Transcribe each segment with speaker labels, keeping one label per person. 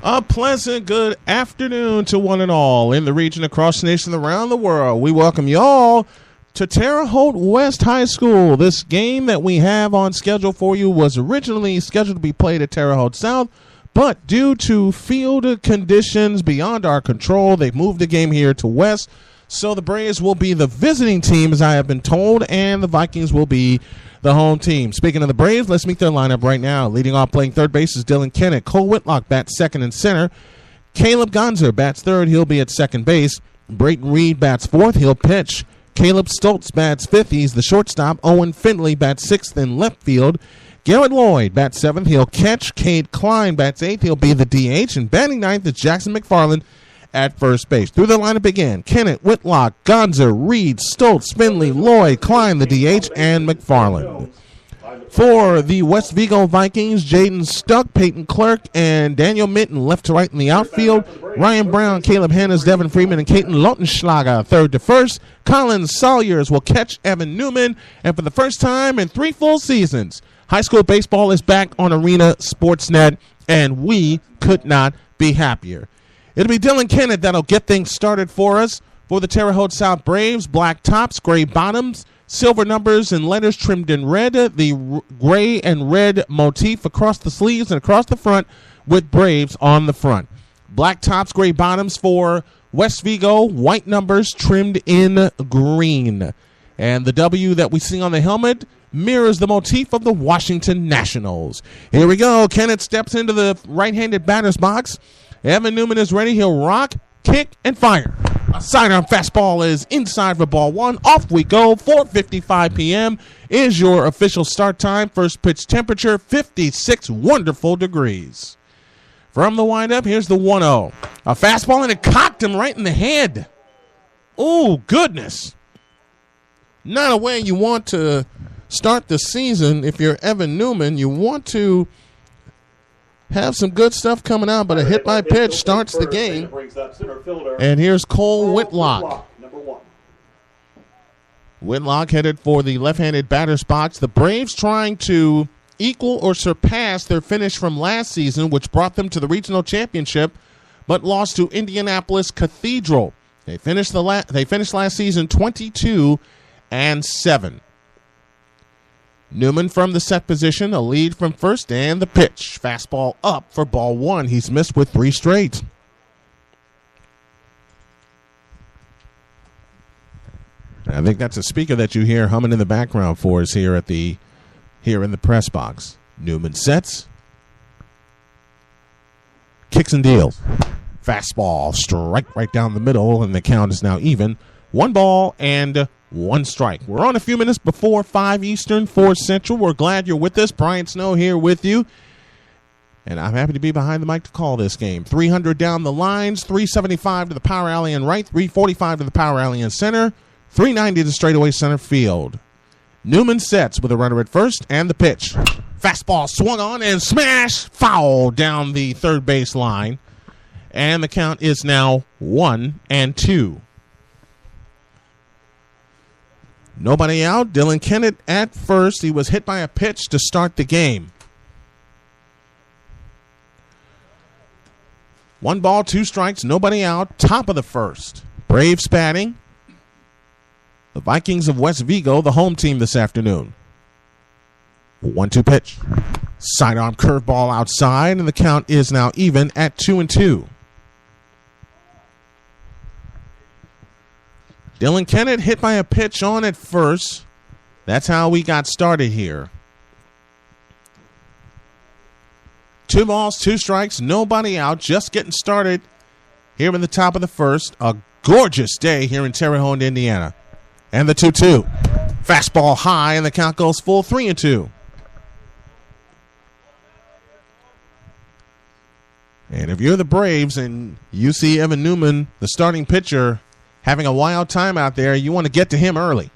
Speaker 1: A pleasant good afternoon to one and all in the region, across the nation, around the world. We welcome you all to Terre Haute West High School. This game that we have on schedule for you was originally scheduled to be played at Terre Haute South, but due to field conditions beyond our control, they've moved the game here to West. So the Braves will be the visiting team, as I have been told, and the Vikings will be the home team. Speaking of the Braves, let's meet their lineup right now. Leading off playing third base is Dylan Kennett. Cole Whitlock bats second and center. Caleb Gonzer bats third. He'll be at second base. Brayton Reed bats fourth. He'll pitch. Caleb Stoltz bats fifth. He's the shortstop. Owen Findlay bats sixth in left field. Garrett Lloyd bats seventh. He'll catch. Cade Klein bats eighth. He'll be the DH. And batting ninth is Jackson McFarland at first base. Through the lineup again: Kennett, Whitlock, Gonzer, Reed, Stoltz, Findlay, Lloyd, Klein, the DH, and McFarland. For the West Vigo Vikings, Jaden Stuck, Peyton Clerk, and Daniel Minton left to right in the outfield. Ryan Brown, Caleb Hannes, Devin Freeman, and Caton Lautenschlager third to first. Colin Salyers will catch Evan Newman. And for the first time in 3 full seasons, high school baseball is back on Arena Sportsnet, and we could not be happier. It'll be Dylan Kennett that'll get things started for us. For the Terre Haute South Braves, black tops, gray bottoms, silver numbers and letters trimmed in red, the gray and red motif across the sleeves and across the front with Braves on the front. Black tops, gray bottoms for West Vigo, white numbers trimmed in green. And the W that we see on the helmet mirrors the motif of the Washington Nationals. Here we go. Kennett steps into the right-handed batter's box. Evan Newman is ready. He'll rock, kick, and fire. A sidearm fastball is inside for ball one. Off we go. 4:55 p.m. is your official start time. First pitch temperature, 56 wonderful degrees. From the windup, here's the 1-0. A fastball, and it cocked him right in the head. Oh, goodness. Not a way you want to start the season if you're Evan Newman. You want to have some good stuff coming out, but a hit by pitch starts the game. And here's Cole Whitlock. Whitlock headed for the left-handed batter's box. The Braves trying to equal or surpass their finish from last season, which brought them to the regional championship, but lost to Indianapolis Cathedral. They finished last season 22-7. Newman from the set position, a lead from first, and the pitch. Fastball up for ball one. He's missed with 3 straight. I think that's a speaker that you hear humming in the background for us here in the press box. Newman sets, kicks and deals. Fastball, strike right down the middle, and the count is now even. 1 ball and 1 strike. We're on a few minutes before 5 Eastern, 4 Central. We're glad you're with us. Brian Snow here with you. And I'm happy to be behind the mic to call this game. 300 down the lines, 375 to the power alley in right, 345 to the power alley in center, 390 to straightaway center field. Newman sets with a runner at first, and the pitch. Fastball swung on and smash, foul down the third base line. And the count is now 1-2. Nobody out. Dylan Kennett at first. He was hit by a pitch to start the game. 1 ball, 2 strikes, nobody out. Top of the first. Braves batting. The Vikings of West Vigo, the home team this afternoon. 1-2 pitch. Sidearm curveball outside, and the count is now even at 2-2. Dylan Kennett hit by a pitch on at first. That's how we got started here. 2 balls, 2 strikes, nobody out. Just getting started here in the top of the first. A gorgeous day here in Terre Haute, Indiana. And the 2-2. Fastball high, and the count goes full, 3-2. And if you're the Braves and you see Evan Newman, the starting pitcher, having a wild time out there, you want to get to him early.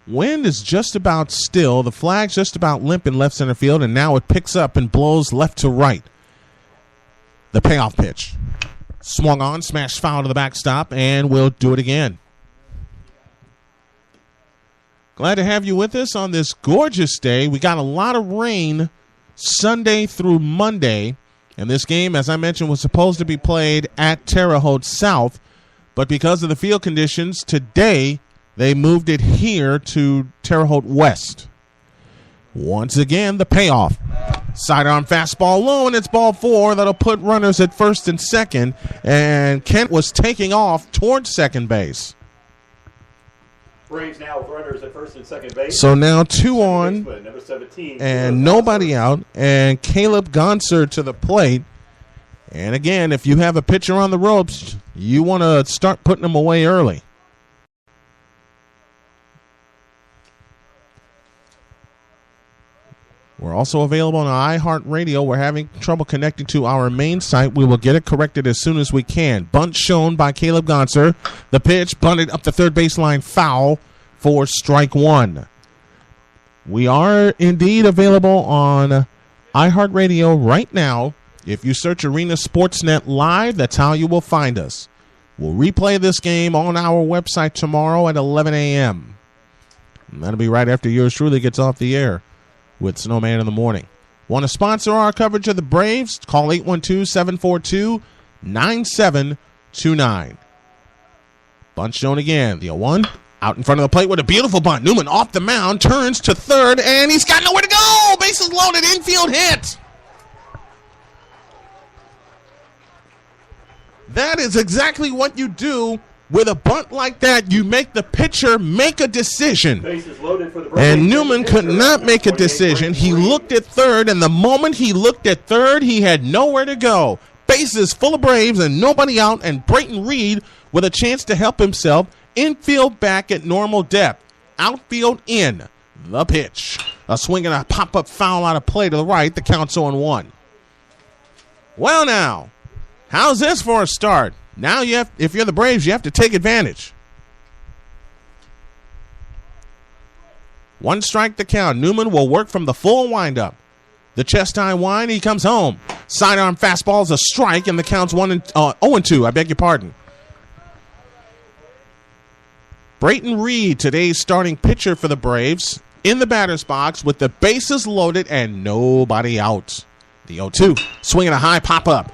Speaker 1: Wind is just about still. The flag's just about limp in left center field, and now it picks up and blows left to right. The payoff pitch. Swung on, smashed foul to the backstop, and we'll do it again. Glad to have you with us on this gorgeous day. We got a lot of rain Sunday through Monday. And this game, as I mentioned, was supposed to be played at Terre Haute South, but because of the field conditions today, they moved it here to Terre Haute West. Once again, the payoff. Sidearm fastball low, and it's ball 4. That'll put runners at first and second, and Kent was taking off towards second base.
Speaker 2: Braves now with runners at first and second base.
Speaker 1: So now 2 on,
Speaker 2: number 17,
Speaker 1: and nobody out, and Caleb Gonser to the plate. And again, if you have a pitcher on the ropes, you want to start putting them away early. We're also available on iHeartRadio. We're having trouble connecting to our main site. We will get it corrected as soon as we can. Bunt shown by Caleb Gonser. The pitch bunted up the third baseline, foul for strike 1. We are indeed available on iHeartRadio right now. If you search Arena Sportsnet Live, that's how you will find us. We'll replay this game on our website tomorrow at 11 a.m. And that'll be right after yours truly gets off the air with Snowman in the Morning. Want to sponsor our coverage of the Braves? Call 812-742-9729. Bunt shown again. The 0-1 out in front of the plate with a beautiful bunt. Newman off the mound, turns to third, and he's got nowhere to go. Bases loaded, infield hit. That is exactly what you do with a bunt like that. You make the pitcher make a decision. And Newman could not make a decision. He looked at third, and the moment he looked at third, he had nowhere to go. Bases full of Braves and nobody out, and Brayton Reed with a chance to help himself. Infield back at normal depth. Outfield in. The pitch. A swing and a pop-up foul out of play to the right. The count's 0-1. Well now, how's this for a start? Now, if you're the Braves, you have to take advantage. 1 strike the count. Newman will work from the full windup. The chest high wind, he comes home. Sidearm fastball is a strike, and the count's 0-2. I beg your pardon. Brayton Reed, today's starting pitcher for the Braves, in the batter's box with the bases loaded and nobody out. The 0-2, swinging a high pop-up.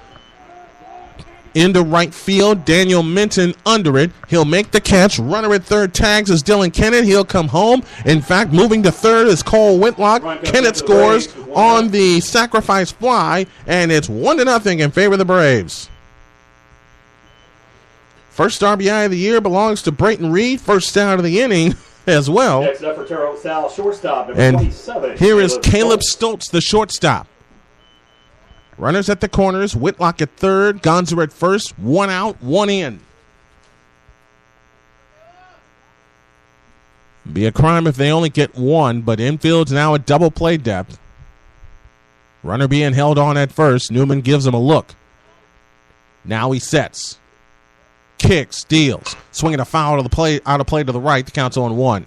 Speaker 1: Into right field, Daniel Minton under it. He'll make the catch. Runner at third tags is Dylan Kennett. He'll come home. In fact, moving to third is Cole Whitlock. Kennett scores on the sacrifice fly, and it's 1-0 in favor of the Braves. First RBI of the year belongs to Brayton Reed. First out of the inning as well.
Speaker 2: Next up for Terre Haute South, shortstop, number
Speaker 1: and
Speaker 2: 27.
Speaker 1: Here is Caleb Stoltz, the shortstop. Runners at the corners, Whitlock at third, Gonser at first, 1 out, 1 in. Be a crime if they only get 1, but infield's now at double play depth. Runner being held on at first, Newman gives him a look. Now he sets. Kicks, deals, swinging a foul out of play to the right, the count's 0-1.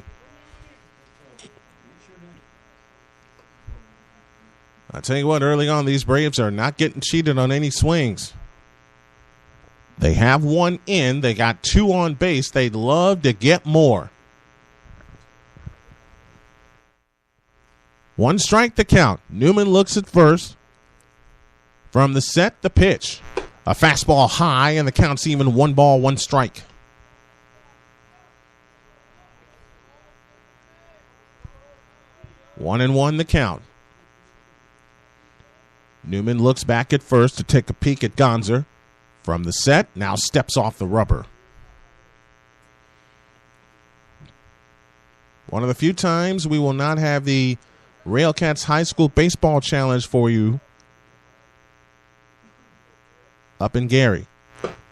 Speaker 1: I'll tell you what, early on, these Braves are not getting cheated on any swings. They have 1 in. They got 2 on base. They'd love to get more. 1 strike to count. Newman looks at first. From the set, the pitch. A fastball high, and the count's even 1 ball, 1 strike. One and one the count. Newman looks back at first to take a peek at Gonser. From the set, now steps off the rubber. One of the few times we will not have the Railcats High School Baseball Challenge for you up in Gary.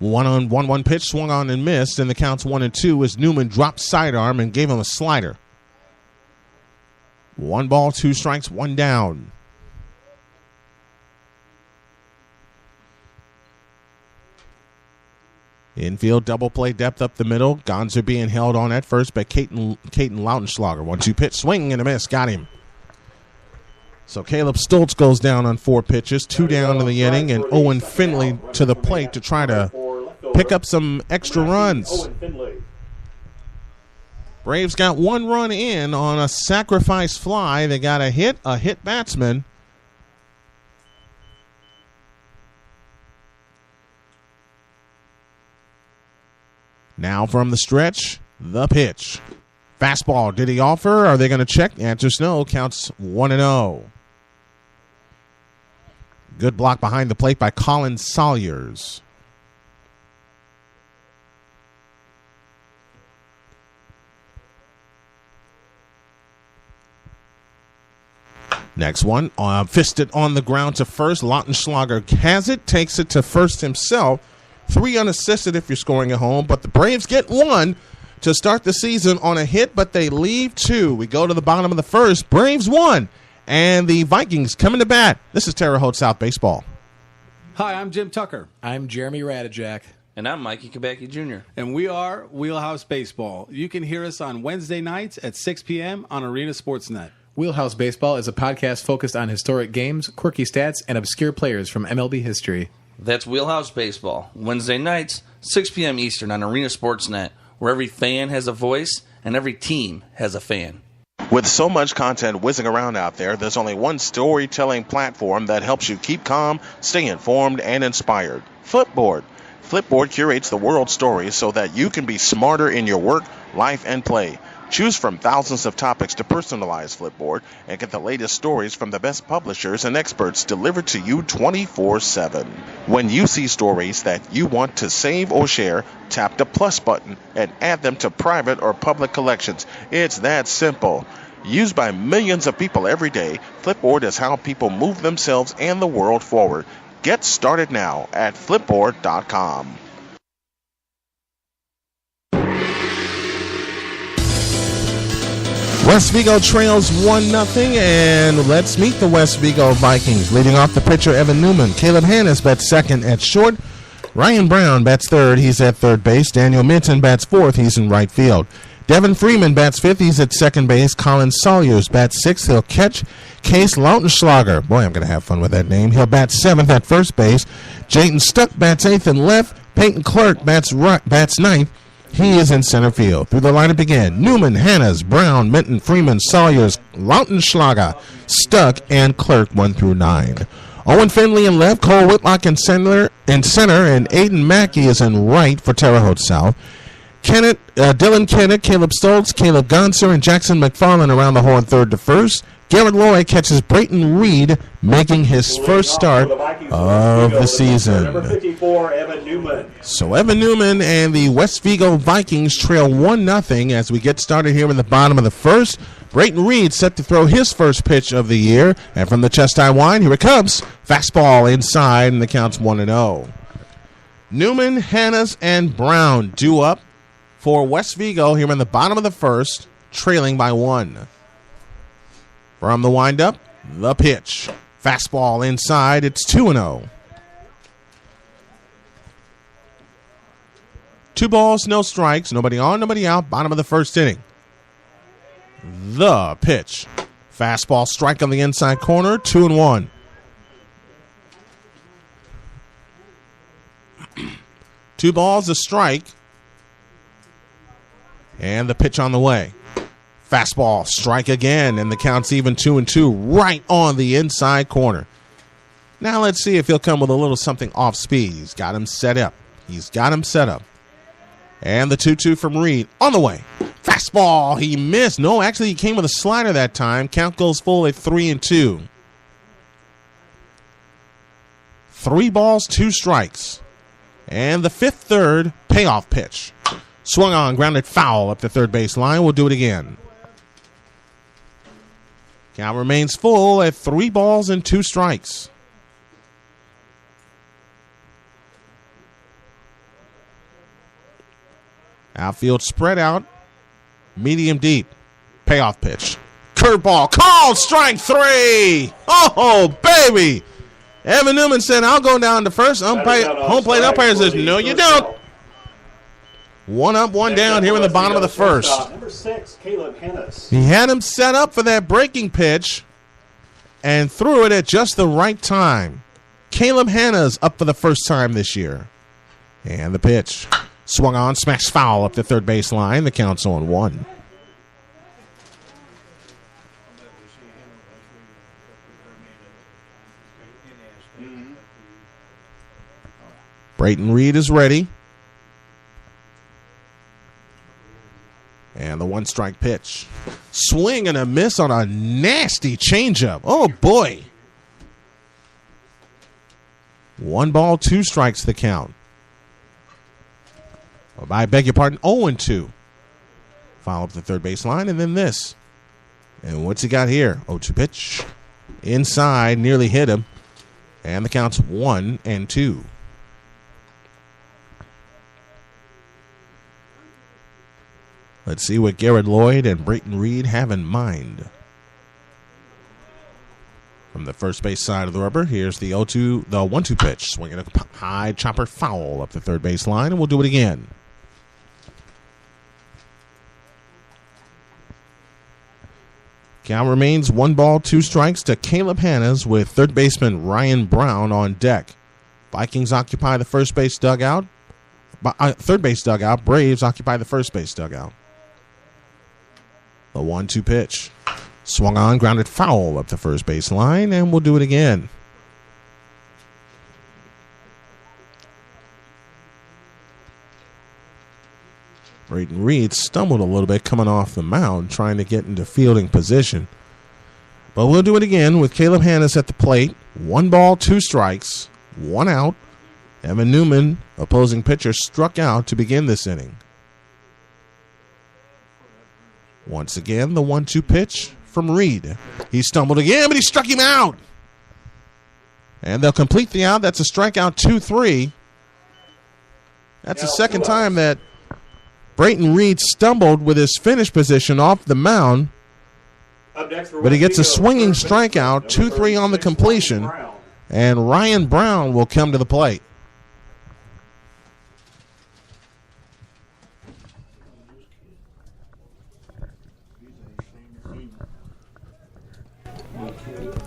Speaker 1: 1-1 pitch swung on and missed, and the count's 1-2 as Newman dropped sidearm and gave him a slider. 1 ball, 2 strikes, 1 down. Infield double play depth up the middle. Gonser being held on at first by Caden Lautenschlager. 1-2 pitch, swing and a miss. Got him. So Caleb Stoltz goes down on 4 pitches, 2 down in the inning, and Owen Finley to the plate to try to pick up some extra runs. Braves got 1 run in on a sacrifice fly. They got a hit batsman. Now from the stretch, the pitch. Fastball, did he offer? Are they going to check? Answer's no, counts 1-0. Good block behind the plate by Colin Salyers. Next one, fisted on the ground to first. Lautenschlager has it, takes it to first himself. 3 unassisted if you're scoring at home, but the Braves get 1 to start the season on a hit, but they leave 2. We go to the bottom of the first. Braves 1, and the Vikings coming to bat. This is Terre Haute South Baseball.
Speaker 3: Hi, I'm Jim Tucker.
Speaker 4: I'm Jeremy Radijak.
Speaker 5: And I'm Mikey Kabecki Jr.
Speaker 3: And we are Wheelhouse Baseball. You can hear us on Wednesday nights at 6 p.m. on Arena Sportsnet.
Speaker 4: Wheelhouse Baseball is a podcast focused on historic games, quirky stats, and obscure players from MLB history.
Speaker 5: That's Wheelhouse Baseball, Wednesday nights, 6 p.m. Eastern on Arena Sportsnet, where every fan has a voice and every team has a fan.
Speaker 1: With so much content whizzing around out there, there's only one storytelling platform that helps you keep calm, stay informed, and inspired. Flipboard. Flipboard curates the world's stories so that you can be smarter in your work, life, and play. Choose from thousands of topics to personalize Flipboard and get the latest stories from the best publishers and experts delivered to you 24/7. When you see stories that you want to save or share, tap the plus button and add them to private or public collections. It's that simple. Used by millions of people every day, Flipboard is how people move themselves and the world forward. Get started now at flipboard.com. West Vigo trails 1-0, and let's meet the West Vigo Vikings. Leading off the pitcher, Evan Newman. Caleb Hannes bats second at short. Ryan Brown bats third. He's at third base. Daniel Minton bats fourth. He's in right field. Devin Freeman bats fifth. He's at second base. Colin Salyers bats sixth. He'll catch Case Lautenschlager. Boy, I'm going to have fun with that name. He'll bat seventh at first base. Jayton Stuck bats eighth and left. Peyton Clark bats ninth. He is in center field. Through the lineup again: Newman, Hannes, Brown, Minton, Freeman, Salyers, Lautenschlager, Stuck, and Clerk 1 through 9. Owen Finley in left, Cole Whitlock in center, and Aiden Mackey is in right for Terre Haute South. Dylan Kennett, Caleb Stoltz, Caleb Gonser, and Jackson McFarland around the horn third to first. Garrett Loy catches Brayton Reed, making his first start of the season.
Speaker 2: Number 54, Evan Newman.
Speaker 1: So Evan Newman and the West Vigo Vikings trail 1-0 as we get started here in the bottom of the first. Brayton Reed set to throw his first pitch of the year. And from the chest-high wine, here it comes. Fastball inside, and the count's 1-0. Newman, Hannes, and Brown due up for West Vigo here in the bottom of the first, trailing by 1. From the windup, the pitch. Fastball inside, it's 2-0. 2 balls, no strikes, nobody on, nobody out, bottom of the first inning. The pitch. Fastball strike on the inside corner, 2-1. Two balls, a strike. And the pitch on the way. Fastball, strike again, and the count's even 2-2 right on the inside corner. Now let's see if he'll come with a little something off speed. He's got him set up. And the 2-2 from Reed on the way. Fastball, he missed. No, actually he came with a slider that time. Count goes full at 3-2. 3 balls, 2 strikes. And the fifth third payoff pitch. Swung on, grounded foul up the third base line. We'll do it again. Count remains full at 3 balls and 2 strikes. Outfield spread out. Medium deep. Payoff pitch. Curveball. Called strike 3. Oh, baby. Evan Newman said, I'll go down to first. Home plate umpire says, no, you don't. 1 up, 1 down here in the bottom of the first.
Speaker 2: Number 6, Caleb Hannes.
Speaker 1: He had him set up for that breaking pitch and threw it at just the right time. Caleb Hannes up for the first time this year. And the pitch. Swung on, smashed foul up the third base line. The count's on 1. Brayton Reed is ready. 1-strike pitch. Swing and a miss on a nasty changeup. Oh, boy. 1 ball, 2 strikes the count. Oh, I beg your pardon, 0-2. Foul up the third base line, and then this. And what's he got here? 0-2 pitch. Inside, nearly hit him. And the count's 1-2. Let's see what Garrett Lloyd and Brayton Reed have in mind. From the first base side of the rubber, here's the 1-2 pitch. Swinging a high chopper foul up the third base line, and we'll do it again. Count remains 1 ball, 2 strikes to Caleb Hannes with third baseman Ryan Brown on deck. Vikings occupy the first base dugout. Third base dugout. Braves occupy the first base dugout. The 1-2 pitch. Swung on, grounded foul up the first base line, and we'll do it again. Brayton Reed stumbled a little bit coming off the mound, trying to get into fielding position. But we'll do it again with Caleb Hannes at the plate. 1 ball, 2 strikes, 1 out. Evan Newman, opposing pitcher, struck out to begin this inning. Once again, the 1-2 pitch from Reed. He stumbled again, but he struck him out. And they'll complete the out. That's a strikeout, 2-3. That's the second time that Brayton Reed stumbled with his finish position off the mound. But he gets a swinging strikeout, 2-3 on the completion. And Ryan Brown will come to the plate.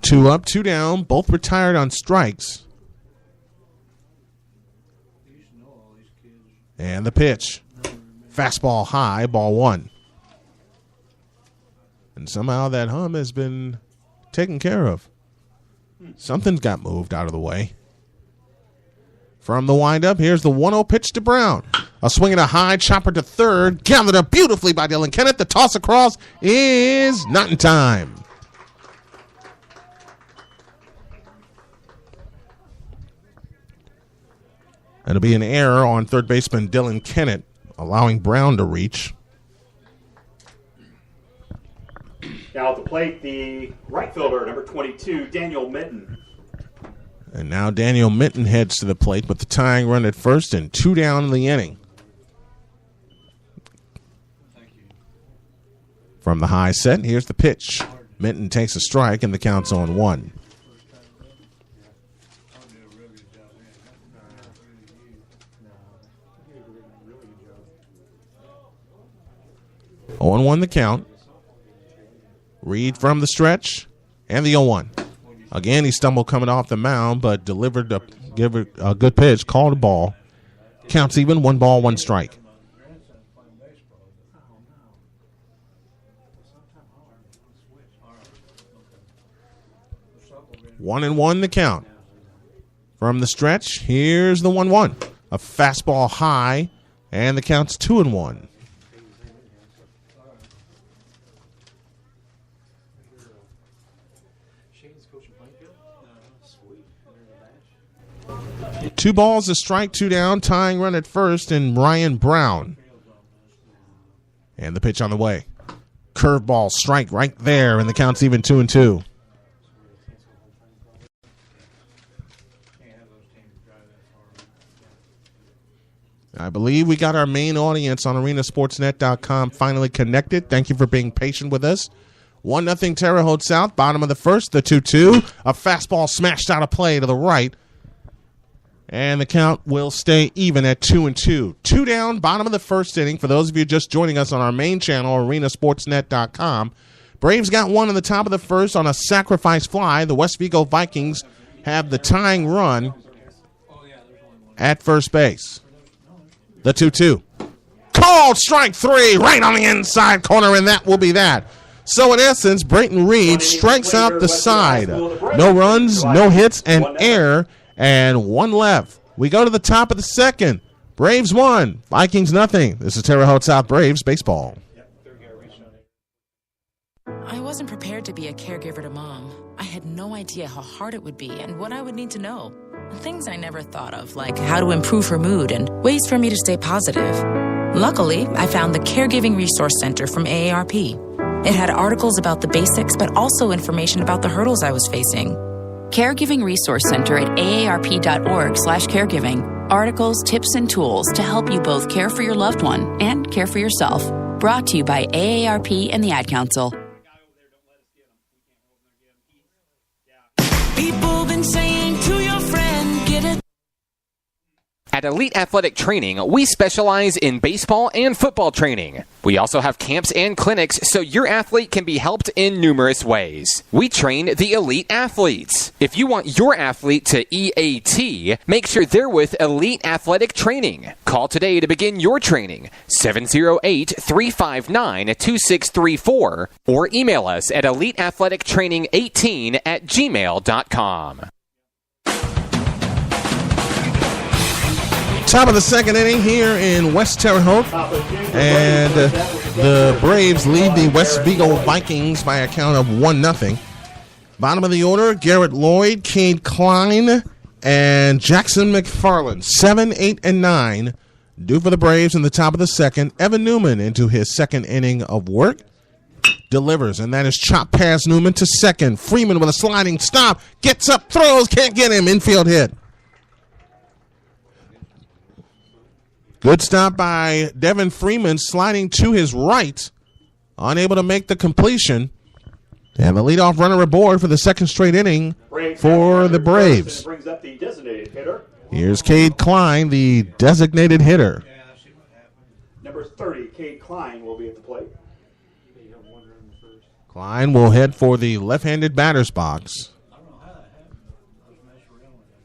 Speaker 1: Two up, 2 down, both retired on strikes. And the pitch. Fastball high, ball 1. And somehow that hum has been taken care of. Something's got moved out of the way. From the windup, here's the 1-0 pitch to Brown. A swing and a high chopper to third. Gathered up beautifully by Dylan Kennett. The toss across is not in time. It'll be an error on third baseman Dylan Kennett, allowing Brown to reach.
Speaker 2: Now at the plate, the right fielder, number 22, Daniel Mitten.
Speaker 1: And now Daniel Mitten heads to the plate with the tying run at first and 2 down in the inning. From the high set, here's the pitch. Mitten takes a strike and the count's on 1. On 1 the count. Reed from the stretch and the 0-1. Again, he stumbled coming off the mound, but delivered a good pitch, called a ball. Counts even, 1 ball, 1 strike. One and 1 the count. From the stretch, here's the 1-1. A fastball high, and the count's 2-1. Two balls, a strike, 2 down, tying run at first, and Ryan Brown. And the pitch on the way. Curveball, strike right there, and the count's even 2-2. I believe we got our main audience on arenasportsnet.com finally connected. Thank you for being patient with us. 1-0 Terre Haute South, bottom of the first, the 2-2. A fastball smashed out of play to the right. And the count will stay even at 2-2. 2 down, bottom of the first inning. For those of you just joining us on our main channel, arenasportsnet.com, Braves got 1 in the top of the first on a sacrifice fly. The West Vigo Vikings have the tying run at first base. The 2-2. Called strike 3 right on the inside corner, and that will be that. So, in essence, Brayton Reed strikes out the side. No runs, no hits, and error. And 1 left. We go to the top of the second. Braves 1, Vikings nothing. This is Terre Haute South Braves baseball.
Speaker 6: I wasn't prepared to be a caregiver to Mom. I had no idea how hard it would be and what I would need to know. Things I never thought of, like how to improve her mood and ways for me to stay positive. Luckily, I found the Caregiving Resource Center from AARP. It had articles about the basics, but also information about the hurdles I was facing.
Speaker 7: Caregiving Resource Center at aarp.org/caregiving. Articles, tips, and tools to help you both care for your loved one and care for yourself. Brought to you by AARP and the Ad Council.
Speaker 6: People been saying to your friend, get it.
Speaker 8: At Elite Athletic Training, we specialize in baseball and football training. We also have camps and clinics so your athlete can be helped in numerous ways. We train the elite athletes. If you want your athlete to EAT, make sure they're with Elite Athletic Training. Call today to begin your training, 708-359-2634, or email us at eliteathletictraining18@gmail.com.
Speaker 1: Top of the second inning here in West Terre Haute, and the Braves lead the West Vigo Vikings by a count of 1-0. Bottom of the order, Garrett Lloyd, Cade Klein, and Jackson McFarland. 7, 8, and 9 due for the Braves in the top of the second. Evan Newman into his second inning of work. Delivers, and that is chop past Newman to second. Freeman with a sliding stop. Gets up, throws, can't get him. Infield hit. Good stop by Devin Freeman, sliding to his right, unable to make the completion. And the leadoff runner aboard for the second straight inning for the Braves.
Speaker 2: Brings up the designated hitter.
Speaker 1: Here's Cade Klein, the designated hitter.
Speaker 2: Number 30, Cade Klein, will be at the plate.
Speaker 1: Klein will head for the left-handed batter's box.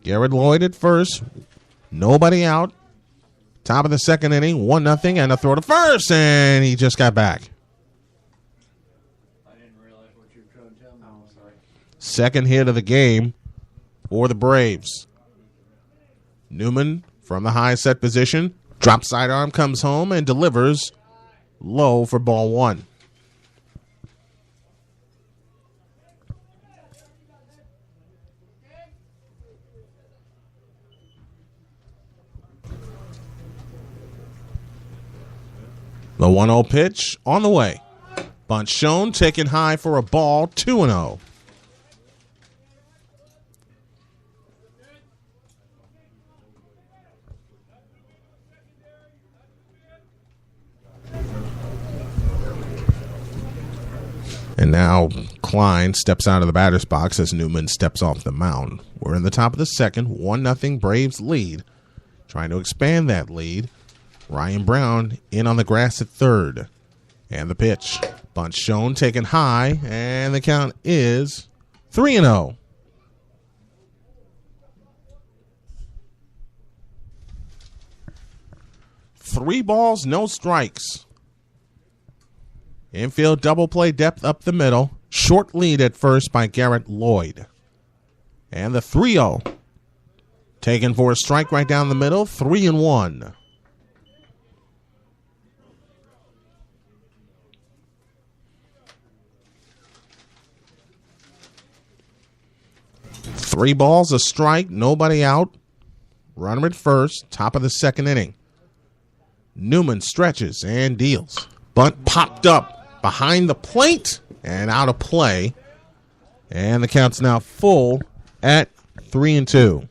Speaker 1: Garrett Lloyd at first. Nobody out. Top of the second inning, 1-0, and a throw to first, and he just got back.
Speaker 9: I didn't realize what you were trying to tell me. Oh, sorry.
Speaker 1: Second hit of the game for the Braves. Newman from the high set position. Drop sidearm, comes home, and delivers low for ball one. The 1-0 pitch on the way. Bunt shown, taken high for a ball, 2-0. And now Klein steps out of the batter's box as Newman steps off the mound. We're in the top of the second, 1-0 Braves lead. Trying to expand that lead. Ryan Brown in on the grass at third. And the pitch. Bunt shown, taken high, and the count is 3-0. Three balls, no strikes. Infield double play depth up the middle. Short lead at first by Garrett Lloyd. And the 3-0. Taken for a strike right down the middle, 3-1. Three balls, a strike, nobody out. Runner at first, top of the second inning. Newman stretches and deals. Bunt popped up behind the plate and out of play. And the count's now full at 3-2.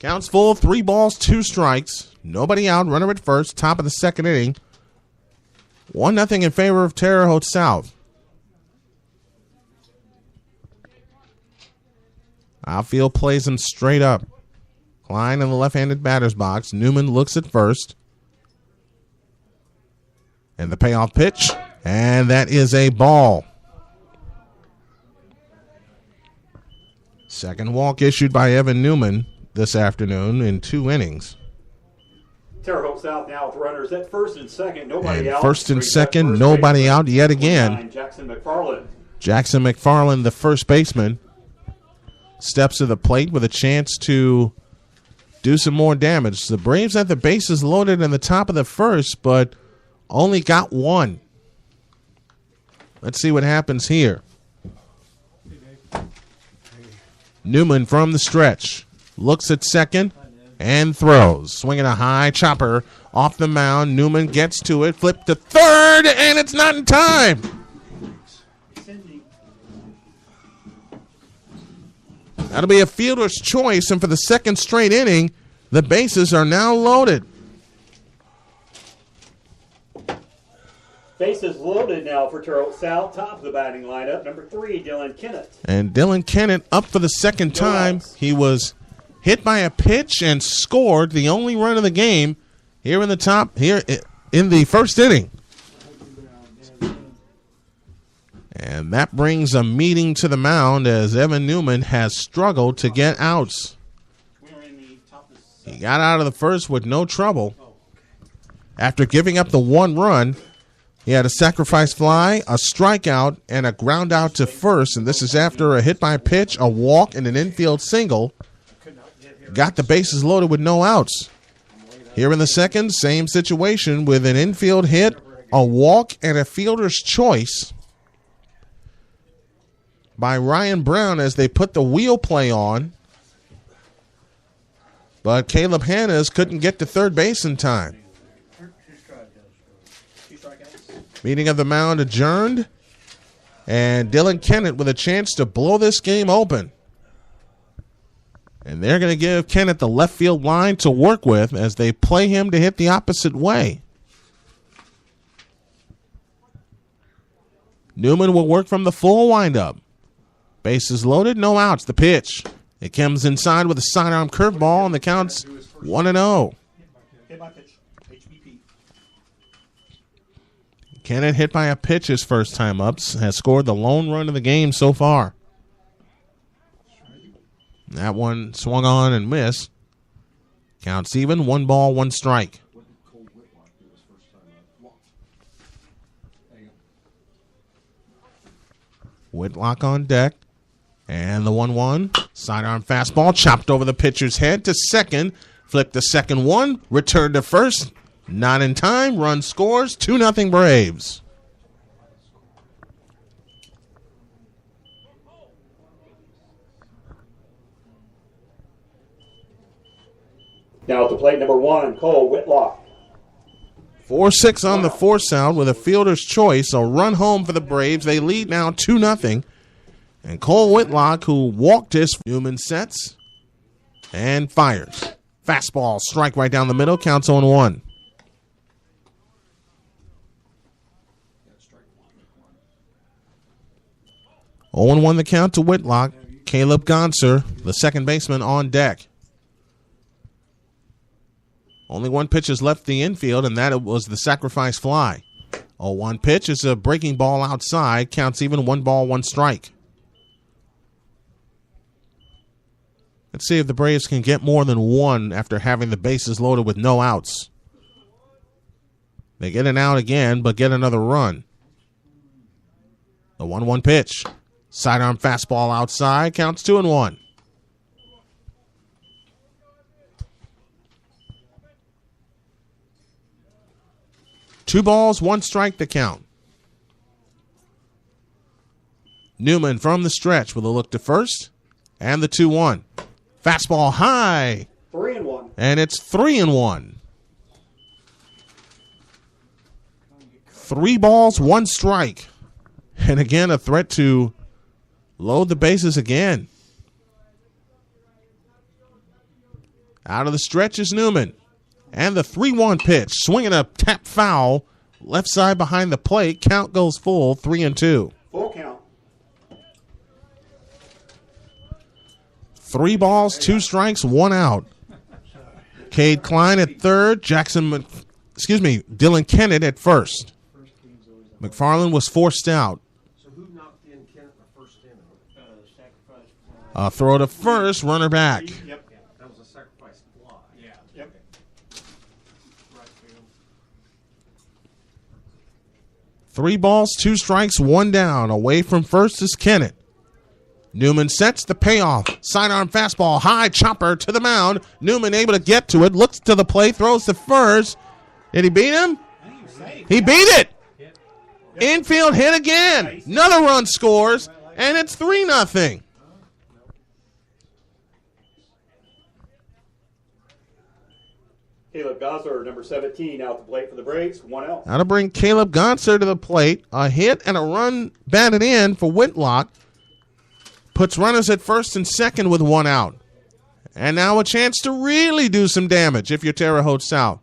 Speaker 1: Counts full, 3 balls, 2 strikes. Nobody out, runner at first, top of the second inning. 1-0 in favor of Terre Haute South. Outfield plays him straight up. Klein in the left-handed batter's box. Newman looks at first. And the payoff pitch. And that is a ball. Second walk issued by Evan Newman this afternoon in 2 innings.
Speaker 2: Terre Haute South now with runners at first and second. Nobody out.
Speaker 1: First and second, nobody out yet again.
Speaker 2: Jackson McFarland.
Speaker 1: Jackson McFarland, the first baseman, steps to the plate with a chance to do some more damage. The Braves had the bases loaded in the top of the first, but only got one. Let's see what happens here. Newman from the stretch. Looks at second and throws. Swinging a high chopper off the mound. Newman gets to it. Flip to third, and it's not in time. That'll be a fielder's choice, and for the second straight inning, the bases are now loaded.
Speaker 2: Bases loaded now for Terre South. Top of the batting lineup, number 3, Dylan Kennett.
Speaker 1: And Dylan Kennett up for the second time. He was hit by a pitch and scored the only run of the game here in the first inning. And that brings a meeting to the mound as Evan Newman has struggled to get outs. He got out of the first with no trouble. After giving up the one run, he had a sacrifice fly, a strikeout, and a ground out to first. And this is after a hit by pitch, a walk, and an infield single. Got the bases loaded with no outs. Here in the second, same situation with an infield hit, a walk, and a fielder's choice by Ryan Brown as they put the wheel play on. But Caleb Hannes couldn't get to third base in time. Meeting of the mound adjourned. And Dylan Kennett with a chance to blow this game open. And they're going to give Kennett the left field line to work with as they play him to hit the opposite way. Newman will work from the full windup. Bases loaded, no outs. The pitch. It comes inside with a sidearm curveball, and the count's 1-0. Kennett hit by a pitch his first time up, has scored the lone run of the game so far. That one swung on and missed. Counts even, 1 ball, 1 strike. Whitlock on deck. And the 1-1. Sidearm fastball chopped over the pitcher's head to second. Flipped the second one. Returned to first. Not in time. Run scores. 2-0 Braves.
Speaker 2: Now at the plate, number 1, Cole Whitlock.
Speaker 1: 4-6 on the force out with a fielder's choice. A run home for the Braves. They lead now 2-0. And Cole Whitlock, who walked his, Newman sets and fires. Fastball, strike right down the middle, counts 0-1. Oh, 1 the count to Whitlock. Caleb Gonser, the second baseman, on deck. Only one pitch is left the infield, and that was the sacrifice fly. 0-1 pitch is a breaking ball outside, counts even, 1 ball, 1 strike. Let's see if the Braves can get more than one after having the bases loaded with no outs. They get an out again, but get another run. The 1-1 pitch. Sidearm fastball outside, counts 2-1. Two balls, 1 strike to count. Newman from the stretch with a look to first, and the 2-1. Fastball high.
Speaker 2: 3-1.
Speaker 1: And it's 3-1. 3 balls, 1 strike. And again, a threat to load the bases again. Out of the stretch is Newman. And the 3-1 pitch. Swinging a tap foul. Left side behind the plate. Count goes full. 3-2.
Speaker 2: Full count.
Speaker 1: 3 balls, 2 strikes, 1 out. Cade Klein at third. Dylan Kennett at first. McFarland was forced out.
Speaker 9: So who knocked in Kennett in the first inning?
Speaker 1: A throw to first, runner back.
Speaker 9: Yep. That was a sacrifice fly. Yeah. Yep. Right field.
Speaker 1: 3 balls, 2 strikes, 1 down. Away from first is Kennett. Newman sets the payoff. Sidearm fastball, high chopper to the mound. Newman able to get to it, looks to the plate, throws to first. Did he beat him? He beat it. Infield hit again. Another run scores, and it's 3-0.
Speaker 2: Caleb Gosler, number 17, out the plate for the Braves. 1 out.
Speaker 1: Now to bring Caleb Gonser to the plate. A hit and a run batted in for Whitlock. Puts runners at first and second with 1 out. And now a chance to really do some damage if you're Terre Haute South.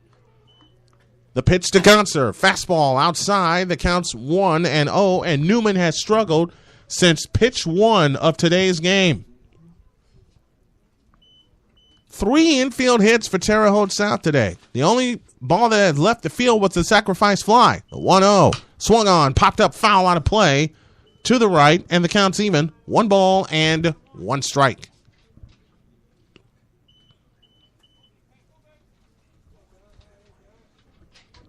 Speaker 1: The pitch to Gonser. Fastball outside. The count's 1-0, and Newman has struggled since pitch 1 of today's game. 3 infield hits for Terre Haute South today. The only ball that had left the field was the sacrifice fly. The 1-0. Swung on, popped up foul out of play to the right, and the count's even. 1 ball and 1 strike.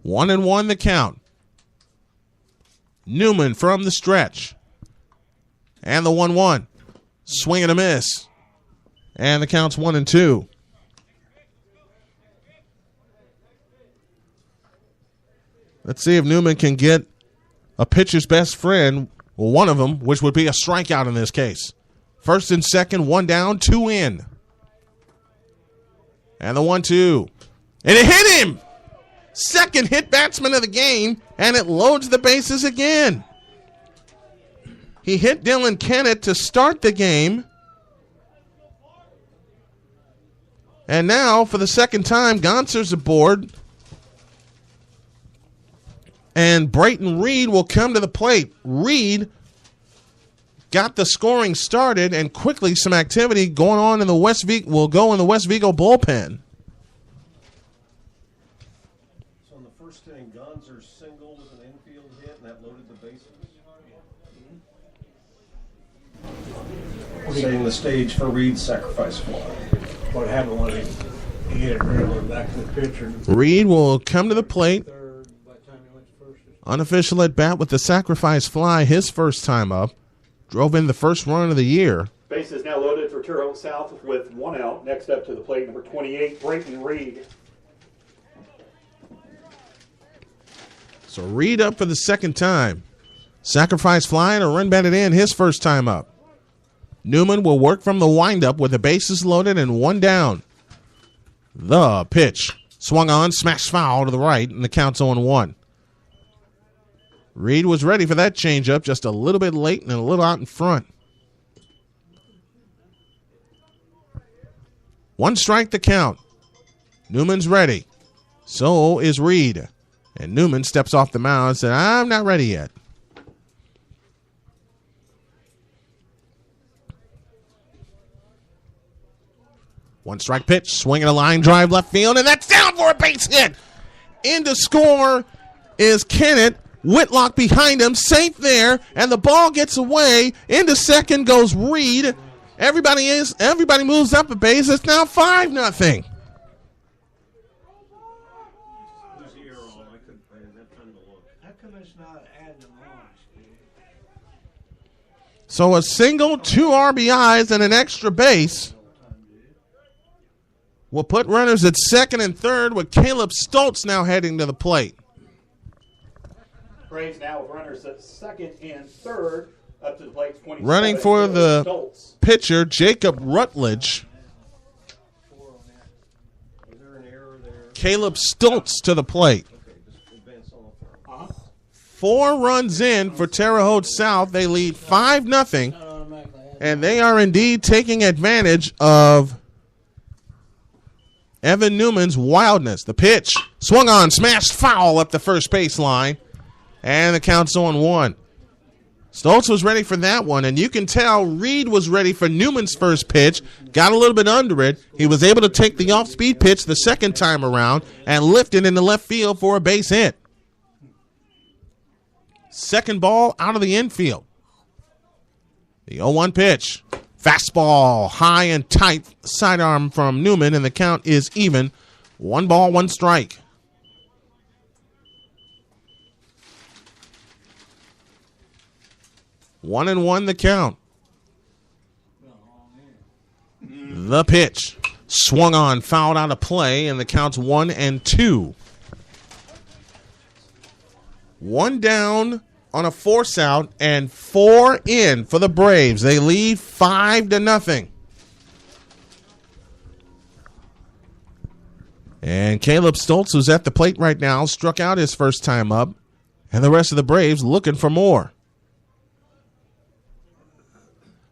Speaker 1: One and one the count. Newman from the stretch. And the 1-1. Swing and a miss. And the count's 1-2. Let's see if Newman can get a pitcher's best friend, well, one of them, which would be a strikeout in this case. First and second, 1 down, 2 in. And the 1-2. And it hit him! Second hit batsman of the game, and it loads the bases again. He hit Dylan Kennett to start the game. And now, for the second time, Gonser's aboard. And Brayton Reed will come to the plate. Reed got the scoring started, and quickly some activity going on in the West Vigo will go in the West Vigo bullpen.
Speaker 10: So in the first inning, Gonser single with an infield hit, and that loaded the bases. Setting the stage for Reed's sacrifice fly.
Speaker 9: What happened when he hit it really back to the pitcher?
Speaker 1: Reed will come to the plate. Unofficial at bat with the sacrifice fly, his first time up. Drove in the first run of the year.
Speaker 2: Bases now loaded for Terre Haute South with 1 out. Next up to the plate, number 28, Brayton Reed.
Speaker 1: So Reed up for the second time. Sacrifice fly and a run batted in, his first time up. Newman will work from the windup with the bases loaded and 1 down. The pitch. Swung on, smashed foul to the right, and the count's 0-1. Reed was ready for that changeup, just a little bit late and a little out in front. 1 strike the count. Newman's ready. So is Reed. And Newman steps off the mound and said, I'm not ready yet. One strike pitch, swinging a line drive left field, and that's down for a base hit. In to score is Kennett. Whitlock behind him, safe there, and the ball gets away. Into second goes Reed. Everybody moves up a base. It's now 5-0. So a single, 2 RBIs, and an extra base will put runners at second and third, with Caleb Stoltz now heading to the plate.
Speaker 2: Braves now with runners at second and third. Up to the plate, 27.
Speaker 1: Running for the
Speaker 2: Stoltz.
Speaker 1: pitcher, Jacob Rutledge. Caleb Stoltz to the plate. 4 runs in for Terre Haute South. They lead 5-0, and they are indeed taking advantage of Evan Newman's wildness. The pitch, swung on, smashed foul up the first baseline, and the count's 0-1. Stoltz was ready for that one, and you can tell Reed was ready for Newman's first pitch, got a little bit under it. He was able to take the off-speed pitch the second time around and lift it into left field for a base hit. Second ball out of the infield. The 0-1 pitch. Fastball, high and tight, sidearm from Newman, and the count is even. 1 ball, 1 strike. One and one the count. The pitch. Swung on, fouled out of play, and the count's 1-2. One down on a force out and 4 in for the Braves. They lead 5-0. And Caleb Stoltz, who's at the plate right now, struck out his first time up. And the rest of the Braves looking for more.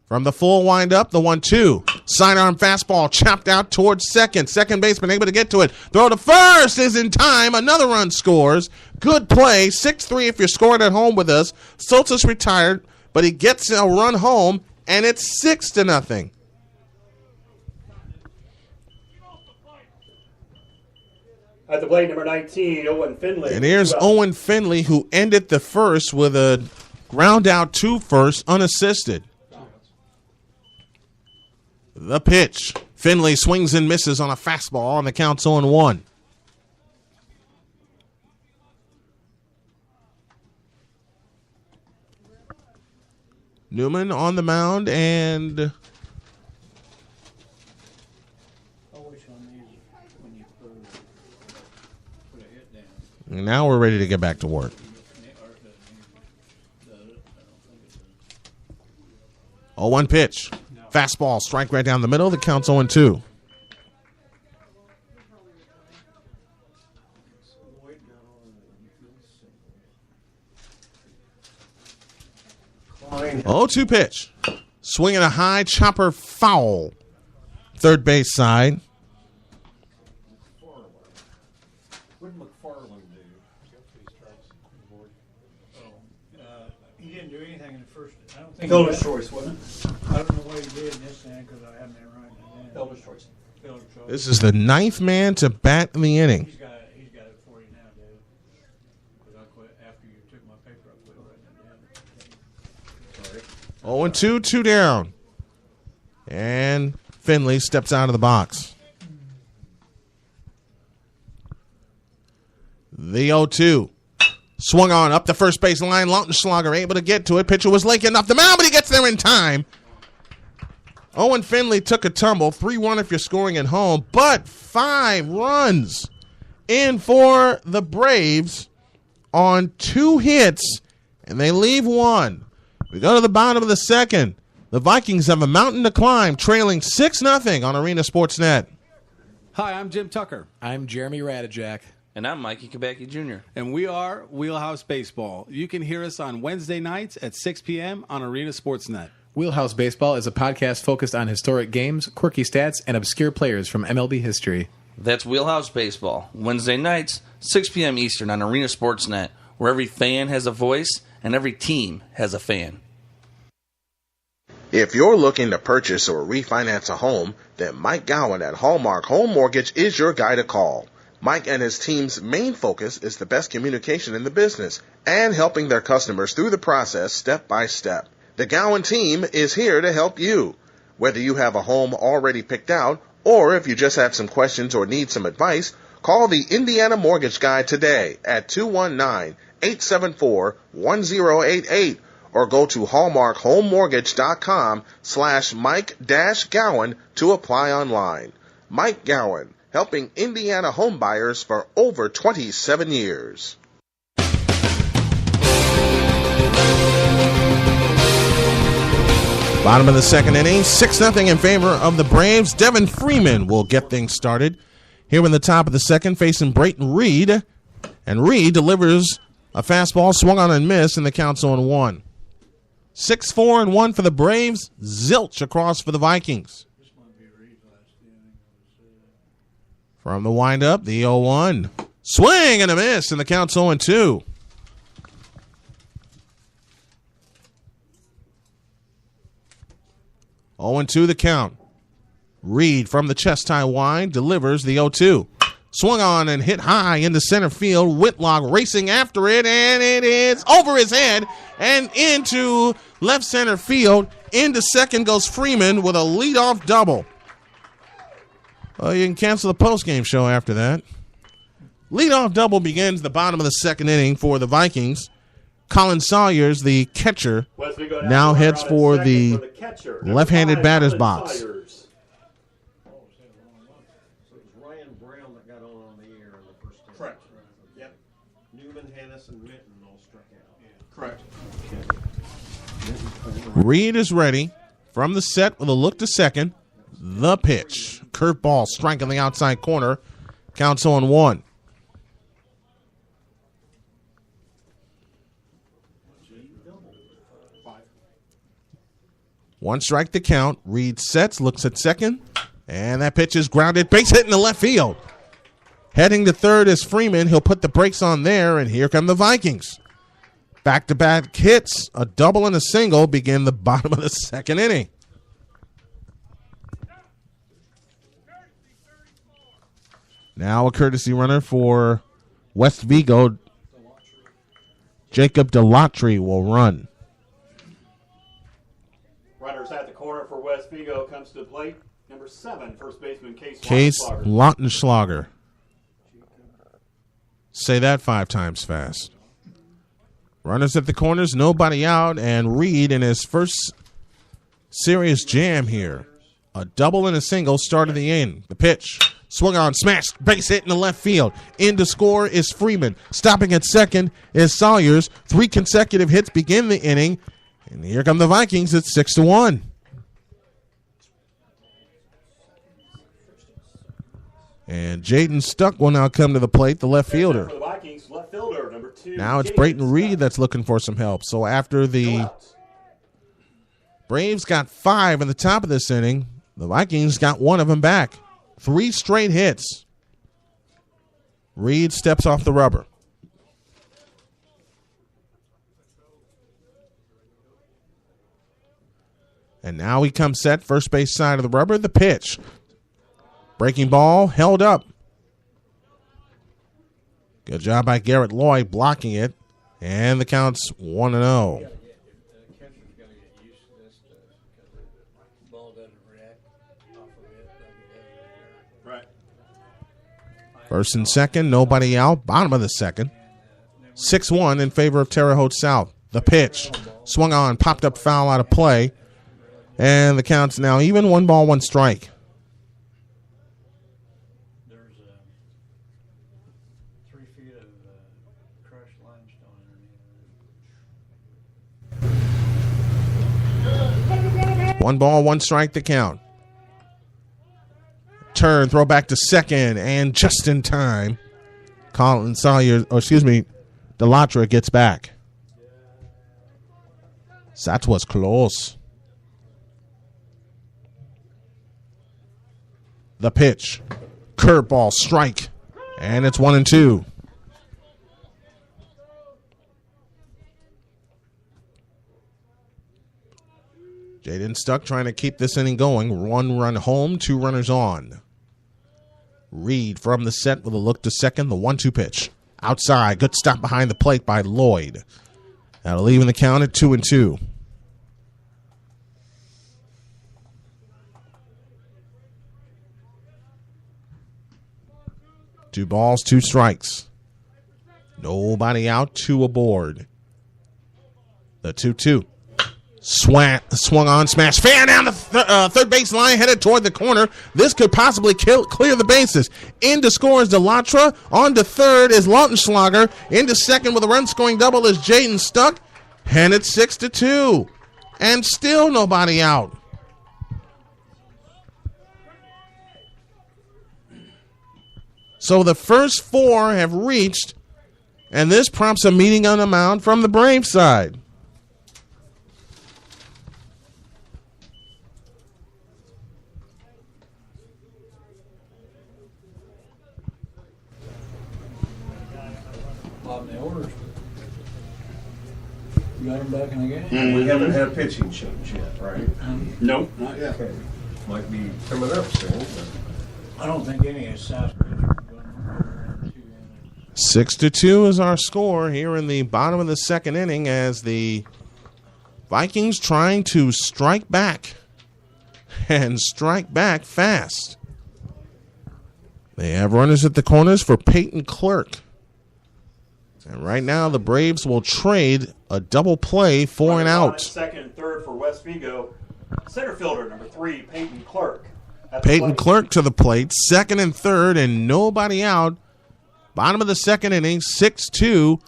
Speaker 1: From the full windup, the 1-2. Sidearm fastball chopped out towards second. Second baseman able to get to it. Throw to first is in time. Another run scores. Good play. 6-3 if you're scoring at home with us. Stoltz is retired, but he gets a run home, and it's 6-0.
Speaker 2: At the plate, number 19, Owen Finley.
Speaker 1: And here's Owen Finley, who ended the first with a ground out to first, unassisted. The pitch. Finley swings and misses on a fastball, and the count's 0-1. Newman on the mound, and now we're ready to get back to work. Oh, one pitch. Fastball, strike right down the middle. The count's 0-2. Oh, 2 pitch. Swinging a high chopper foul. Third base side.
Speaker 10: What did McFarland do?
Speaker 9: He didn't do anything in the first. I don't think.
Speaker 2: Fielder's choice, wasn't it?
Speaker 9: I don't know what he did in this inning because I haven't been writing it down.
Speaker 2: Fielder's choice.
Speaker 9: Fielder's choice.
Speaker 1: This is the 9th man to bat in the inning.
Speaker 9: He's got it for you now, Dave. Because I quit after you took my paper. I quit writing it down. Sorry.
Speaker 1: 0-2, 2 down. And Finley steps out of the box. The 0-2. Swung on up the first base line. Lautenschlager able to get to it. Pitcher was Lincoln off the mound, but he gets there in time. Owen Finley took a tumble. 3-1 if you're scoring at home, but 5 runs in for the Braves on 2 hits, and they leave 1. We go to the bottom of the second. The Vikings have a mountain to climb, trailing 6-0 on Arena Sportsnet.
Speaker 3: Hi, I'm Jim Tucker.
Speaker 4: I'm Jeremy Radijak.
Speaker 5: And I'm Mikey Kabacki Jr.
Speaker 3: And we are Wheelhouse Baseball. You can hear us on Wednesday nights at 6 p.m. on Arena Sportsnet.
Speaker 4: Wheelhouse Baseball is a podcast focused on historic games, quirky stats, and obscure players from MLB history.
Speaker 5: That's Wheelhouse Baseball. Wednesday nights, 6 p.m. Eastern on Arena Sportsnet, where every fan has a voice and every team has a fan.
Speaker 1: If you're looking to purchase or refinance a home, then Mike Gowan at Hallmark Home Mortgage is your guy to call. Mike and his team's main focus is the best communication in the business and helping their customers through the process step by step. The Gowan team is here to help you. Whether you have a home already picked out or if you just have some questions or need some advice, call the Indiana Mortgage Guy today at 219-874-1088 or go to hallmarkhomemortgage.com/Mike-Gowan to apply online. Mike Gowan, helping Indiana home buyers for over 27 years. Bottom of the second inning, 6-0 in favor of the Braves. Devin Freeman will get things started. Here in the top of the second, facing Brayton Reed. And Reed delivers a fastball, swung on and missed, and the count's 0-1. 6-4-1 for the Braves. Zilch across for the Vikings. From the windup, the 0-1. Swing and a miss, and the count's 0-2. Oh, 0-2 the count. Reed from the chest high wind delivers the 0-2. Swung on and hit high into center field. Whitlock racing after it, and it is over his head and into left center field. Into second goes Freeman with a leadoff double. Well, you can cancel the postgame show after that. Leadoff double begins the bottom of the second inning for the Vikings. Colin Sawyers, the catcher, now heads for the left-handed batter's box.
Speaker 10: and Mitten all struck out.
Speaker 3: Correct.
Speaker 1: Reed is ready from the set with a look to second. The pitch. Curveball strike on the outside corner. Counts on 1. One strike to count. Reed sets, looks at second, and that pitch is grounded. Base hit in the left field. Heading to third is Freeman. He'll put the brakes on there, and here come the Vikings. Back-to-back hits, a double and a single begin the bottom of the second inning. Now a courtesy runner for West Vigo. Jacob Delatry will run.
Speaker 2: Runners at the corner for West Vigo comes to the plate. Number 7, first baseman
Speaker 1: Case
Speaker 2: Lautenschlager.
Speaker 1: Lautenschlager. Say that 5 times fast. Runners at the corners, nobody out, and Reed in his first serious jam here. A double and a single start of the inning. The pitch. Swung on, smashed, base hit in the left field. In to score is Freeman. Stopping at second is Sawyers. 3 consecutive hits begin the inning. And here come the Vikings at 6-1. And Jaden Stuck will now come to the plate, the left fielder.
Speaker 2: For the Vikings, left fielder, number 2.
Speaker 1: Now it's Brayton Reed that's looking for some help. So after the Braves got 5 in the top of this inning, the Vikings got 1 of them back. 3 straight hits. Reed steps off the rubber. And now he comes set, first base side of the rubber, the pitch. Breaking ball, held up. Good job by Garrett Lloyd blocking it. And the count's 1-0. First and second, nobody out. Bottom of the second. 6-1 in favor of Terre Haute South. The pitch. Swung on, popped up foul out of play. And the count's now even. 1 ball, 1 strike.
Speaker 9: There's 3 feet of crushed limestone underneath.
Speaker 1: 1 ball, 1 strike to count. Turn, throw back to second, and just in time, Colin Sawyer, Delatry gets back. So that was close. The pitch, curveball, strike, and it's 1-2. Jaden Stuck trying to keep this inning going. 1 run home, 2 runners on. Reed from the set with a look to second. The 1-2 pitch. Outside. Good stop behind the plate by Lloyd. That'll even the count at 2-2. Two balls, 2 strikes. Nobody out, 2 aboard. The 2-2. Swung on, smash, fan down the third base line, headed toward the corner. This could possibly clear the bases. Into score is Delatry. On to third is Lautenschlager. Into second with a run-scoring double is Jaden Stuck. And it's 6-2. And still nobody out. So the first 4 have reached, and this prompts a meeting on the mound from the Braves side.
Speaker 9: You got him back in the game?
Speaker 10: And we haven't had pitching change yet, right?
Speaker 2: Nope, not yet.
Speaker 10: Okay. Might be coming up soon. But
Speaker 9: I don't think any of South pitchers are going to
Speaker 1: 6-2 is our score here in the bottom of the second inning as the Vikings trying to strike back and strike back fast. They have runners at the corners for Peyton Clerk. And right now the Braves will trade a double play for an out.
Speaker 2: Second and third for West Vigo. Center fielder, number 3, Peyton Clerk.
Speaker 1: Peyton Clerk to the plate, second and third, and nobody out. Bottom of the second inning, 6-2.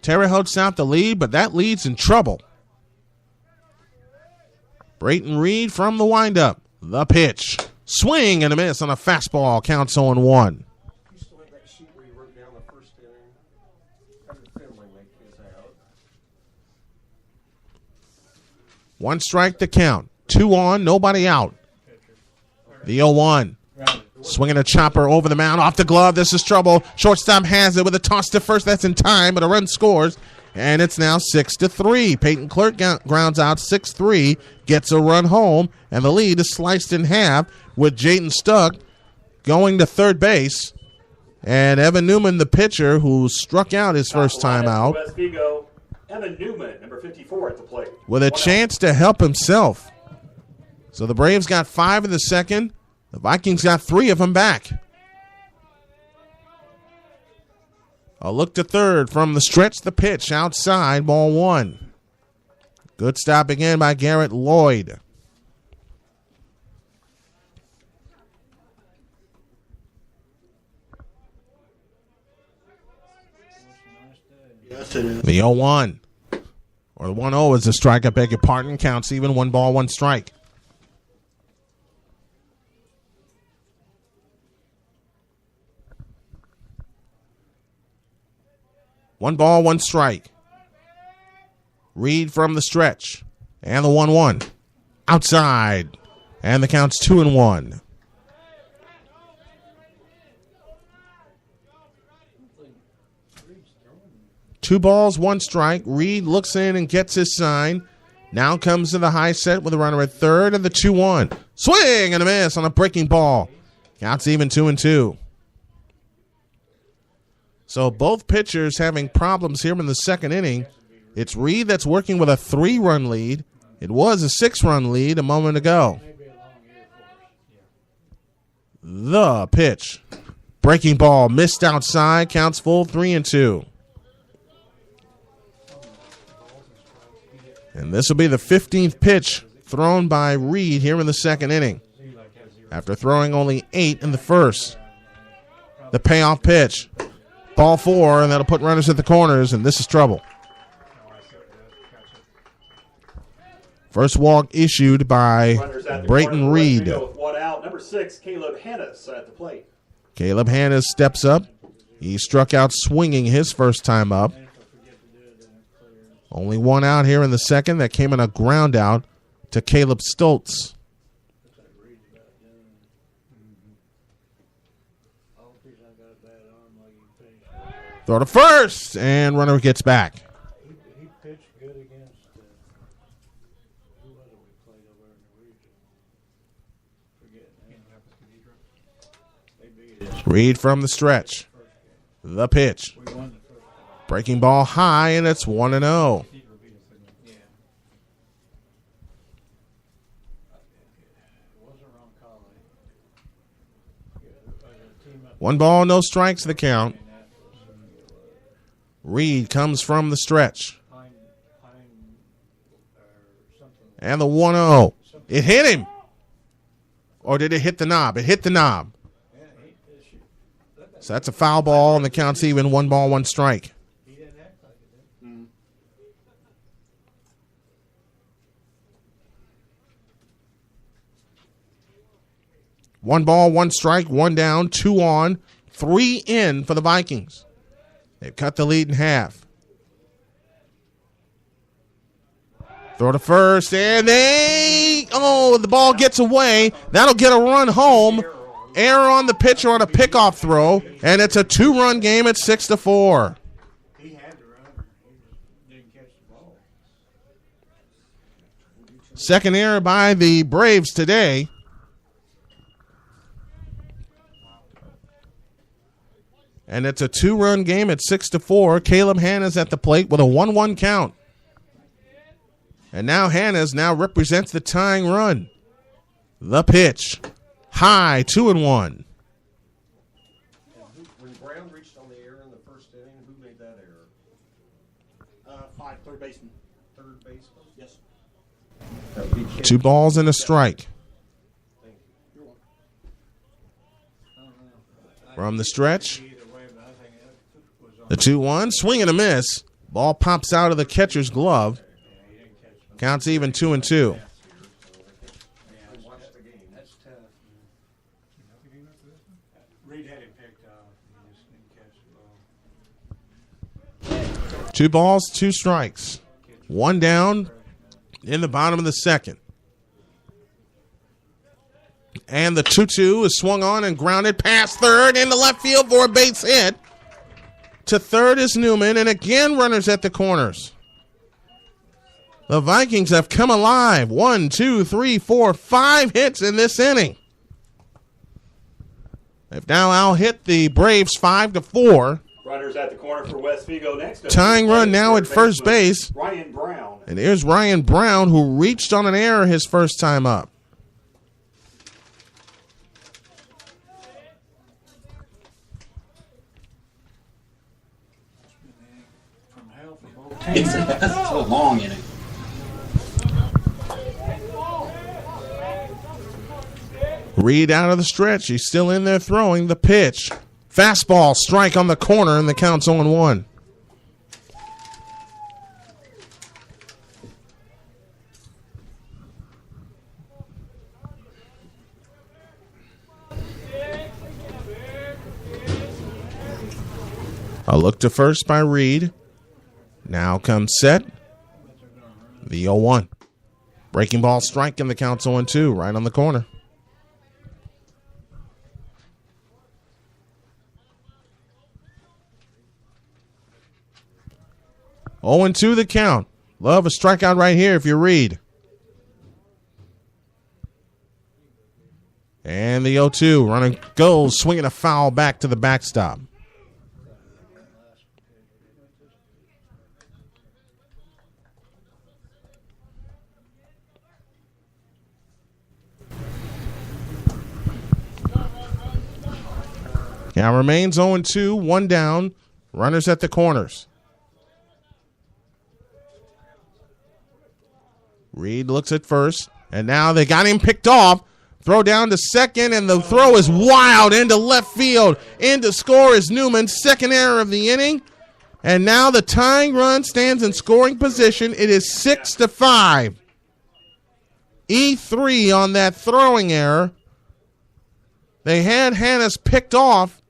Speaker 1: Terre Haute out the lead, but that lead's in trouble. Brayton Reed from the windup. The pitch. Swing and a miss on a fastball. Counts 0-1.
Speaker 10: You still have that sheet where you wrote down the first inning? How did Finley make his out?
Speaker 1: 1 strike to count. 2 on, nobody out. The 0-1. Swinging a chopper over the mound, off the glove. This is trouble. Shortstop has it with a toss to first. That's in time, but a run scores, and it's now 6-3. Peyton Clerk grounds out 6-3, gets a run home, and the lead is sliced in half with Jayden Stuck going to third base, and Evan Newman, the pitcher, who struck out his first time out,
Speaker 2: West Vigo, Evan Newman, number 54 at the plate.
Speaker 1: with a chance to help himself. So the Braves got 5 in the second. The Vikings got 3 of them back. A look to third from the stretch, the pitch outside, ball 1. Good stop again by Garrett Lloyd.
Speaker 9: Yes, it is.
Speaker 1: The 0-1. Or the 1-0 is the strike, I beg your pardon. Counts even, 1 ball, 1 strike. One ball, 1 strike. Reed from the stretch. And the 1-1. Outside. And the count's 2-1. Two balls, 1 strike. Reed looks in and gets his sign. Now comes to the high set with a runner at third and the 2-1. Swing and a miss on a breaking ball. Counts even 2-2. So both pitchers having problems here in the second inning. It's Reed that's working with a 3-run lead. It was a 6-run lead a moment ago. The pitch. Breaking ball missed outside. Counts full, 3-2. And this will be the 15th pitch thrown by Reed here in the second inning, after throwing only 8 in the first. The payoff pitch. Ball 4, and that'll put runners at the corners, and this is trouble. First walk issued by Brayton Reed.
Speaker 2: With 1 out. Number 6, Caleb Hannes at the plate.
Speaker 1: Caleb Hannes steps up. He struck out swinging his first time up. Only 1 out here in the second. That came in a ground out to Caleb Stoltz. Throw to first, and runner gets back.
Speaker 9: He pitched good against who was it we played over in the region? Forget. They beat us.
Speaker 1: Reed from the stretch. The pitch.
Speaker 9: We won the first one.
Speaker 1: Breaking ball high, and it's 1-0.
Speaker 9: Yeah. It wasn't wrong calling.
Speaker 1: 1 ball, no strikes, the count. Reed comes from the stretch. And the 1-0. It hit him. Or did it hit the knob? It hit the knob. So that's a foul ball, and the count's even. 1 ball, 1 strike. One ball, 1 strike, 1 down, 2 on, 3 in for the Vikings. They've cut the lead in half. Throw to first, and the ball gets away. That'll get a run home. Error on the pitcher on a pickoff throw, and it's a 2-run game at 6-4.
Speaker 9: He had to run. He just didn't catch the ball.
Speaker 1: Second error by the Braves today. And it's a 2-run game at 6-4. Caleb Hannes at the plate with a 1-1 count. And now Hannes represents the tying run. The pitch. High, 2-1.
Speaker 10: When Brown reached on the air in the first inning, who made that error?
Speaker 2: 3rd baseman.
Speaker 10: Third baseman?
Speaker 2: Yes.
Speaker 1: 2 balls and a strike. From the stretch. The 2-1. Swing and a miss. Ball pops out of the catcher's glove. Counts even 2-2.
Speaker 9: Reed had him picked up. He just didn't catch the ball.
Speaker 1: 2 balls, 2 strikes. 1 down in the bottom of the second. And the 2-2 is swung on and grounded past third into left field for a base hit. To third is Newman, and again runners at the corners. The Vikings have come alive. 1, 2, 3, 4, 5 hits in this inning. They've now out-hit the Braves 5-4.
Speaker 2: Runners at the corner for West Vigo next.
Speaker 1: Tying run now at first base.
Speaker 2: Ryan Brown.
Speaker 1: And here's Ryan Brown, who reached on an error his first time up.
Speaker 9: From hell for both teams.
Speaker 11: That's a long inning.
Speaker 1: Reed out of the stretch. He's still in there throwing the pitch. Fastball, strike on the corner, and the count's 0-1. A look to first by Reed. Now comes set. The 0-1. Breaking ball, strike, and the count's 0-2, right on the corner. Oh, and 2 the count. Love a strikeout right here if you Reed. And the 0-2. Running goes, swinging a foul back to the backstop. Now remains 0-2, 1 down. Runners at the corners. Reed looks at first, and now they got him picked off. Throw down to second, and the throw is wild into left field. In to score is Newman, second error of the inning. And now the tying run stands in scoring position. It is 6-5. E3 on that throwing error. They had Hannes picked off,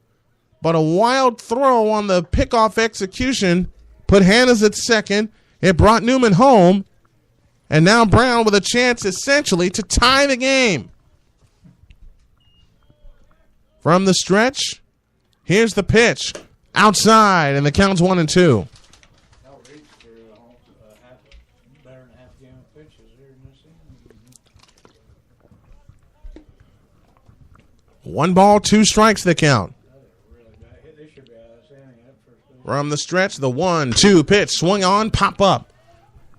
Speaker 1: but a wild throw on the pickoff execution put Hannes at second. It brought Newman home. And now Brown with a chance essentially to tie the game. From the stretch, here's the pitch. Outside, and the count's 1-2.
Speaker 9: Now Reed's through better than half game of pitches here in this inning.
Speaker 1: 1 ball, 2 strikes the count.
Speaker 9: Really bad. They should be out of this inning. That first pitch.
Speaker 1: From the stretch, the 1-2 pitch. Swung on, pop up.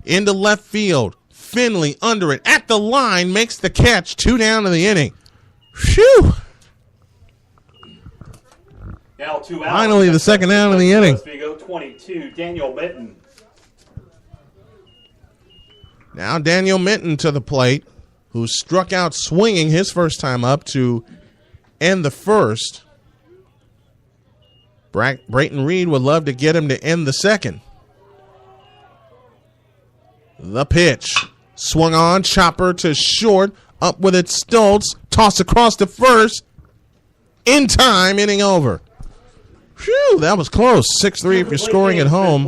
Speaker 1: Into left field. Finley under it. At the line, makes the catch. 2 down in the inning. Phew.
Speaker 2: Now 2 out.
Speaker 1: Finally, the second down in the inning.
Speaker 2: West Vigo 22. Daniel Mitten.
Speaker 1: Now Daniel Minton to the plate, who struck out swinging his first time up to end the first. Brayton Reed would love to get him to end the second. The pitch. Swung on, chopper to short, up with it Stoltz, toss across to first. In time, inning over. Phew, that was close. 6-3 if you're scoring at home.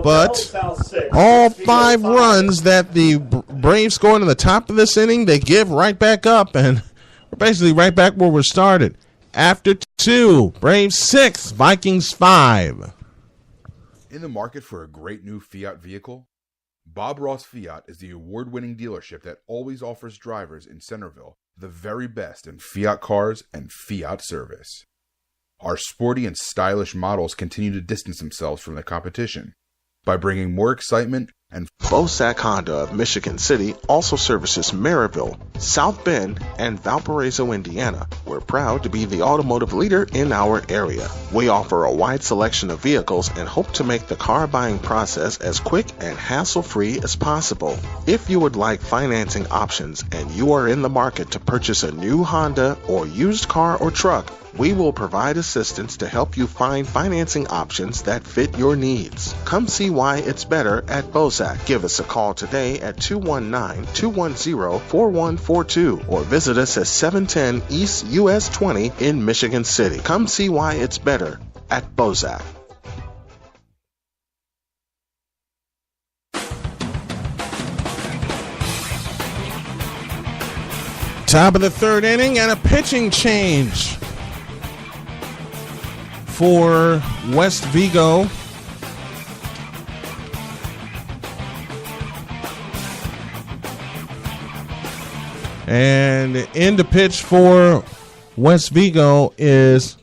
Speaker 1: But all 5 runs that the Braves scored in the top of this inning, they give right back up, and we're basically right back where we started. After 2, Braves 6, Vikings 5.
Speaker 12: In the market for a great new Fiat vehicle? Bob Ross Fiat is the award-winning dealership that always offers drivers in Centerville the very best in Fiat cars and Fiat service. Our sporty and stylish models continue to distance themselves from the competition by bringing more excitement and
Speaker 1: Bosac Honda of Michigan City also services Maryville, South Bend, and Valparaiso, Indiana,
Speaker 11: We're proud to be the automotive leader in our area. We offer a wide selection of vehicles and hope to make the car buying process as quick and hassle-free as possible. If you would like financing options and you are in the market to purchase a new Honda or used car or truck, we will provide assistance to help you find financing options that fit your needs. Come see why it's better at Bozak. Give us a call today at 219-210-4142 or visit us at 710 East US 20 in Michigan City. Come see why it's better at Bozak.
Speaker 1: Top of the third inning and a pitching change for West Vigo. And in to pitch for West Vigo is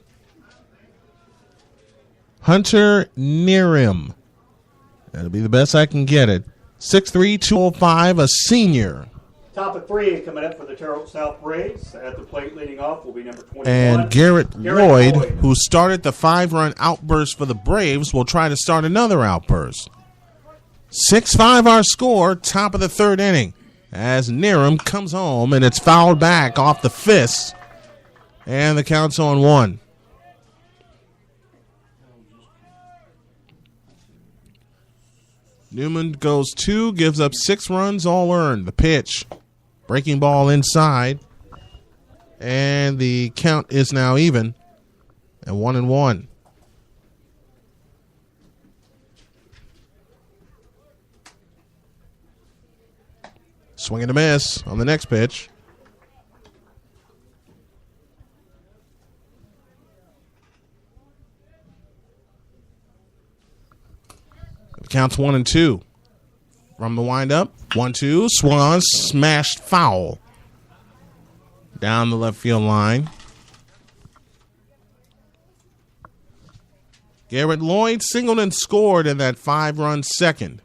Speaker 1: Hunter Nirim. That'll be the best I can get it. 6'3", 205, a senior.
Speaker 2: Top of three coming up for the Terre South Braves. At the plate leading off will be number 21.
Speaker 1: And Garrett Lloyd, who started the 5-run outburst for the Braves, will try to start another outburst. 6-5 our score, top of the third inning. As Niram comes home, and it's fouled back off the fist. And the count's on 1. Newman goes 2, gives up 6 runs, all earned. The pitch. Breaking ball inside. And the count is now even at 1-1. Swing and a miss on the next pitch. The count's 1-2. From the windup, 1-2, swung on, smashed foul. Down the left field line. Garrett Lloyd singled and scored in that 5-run second.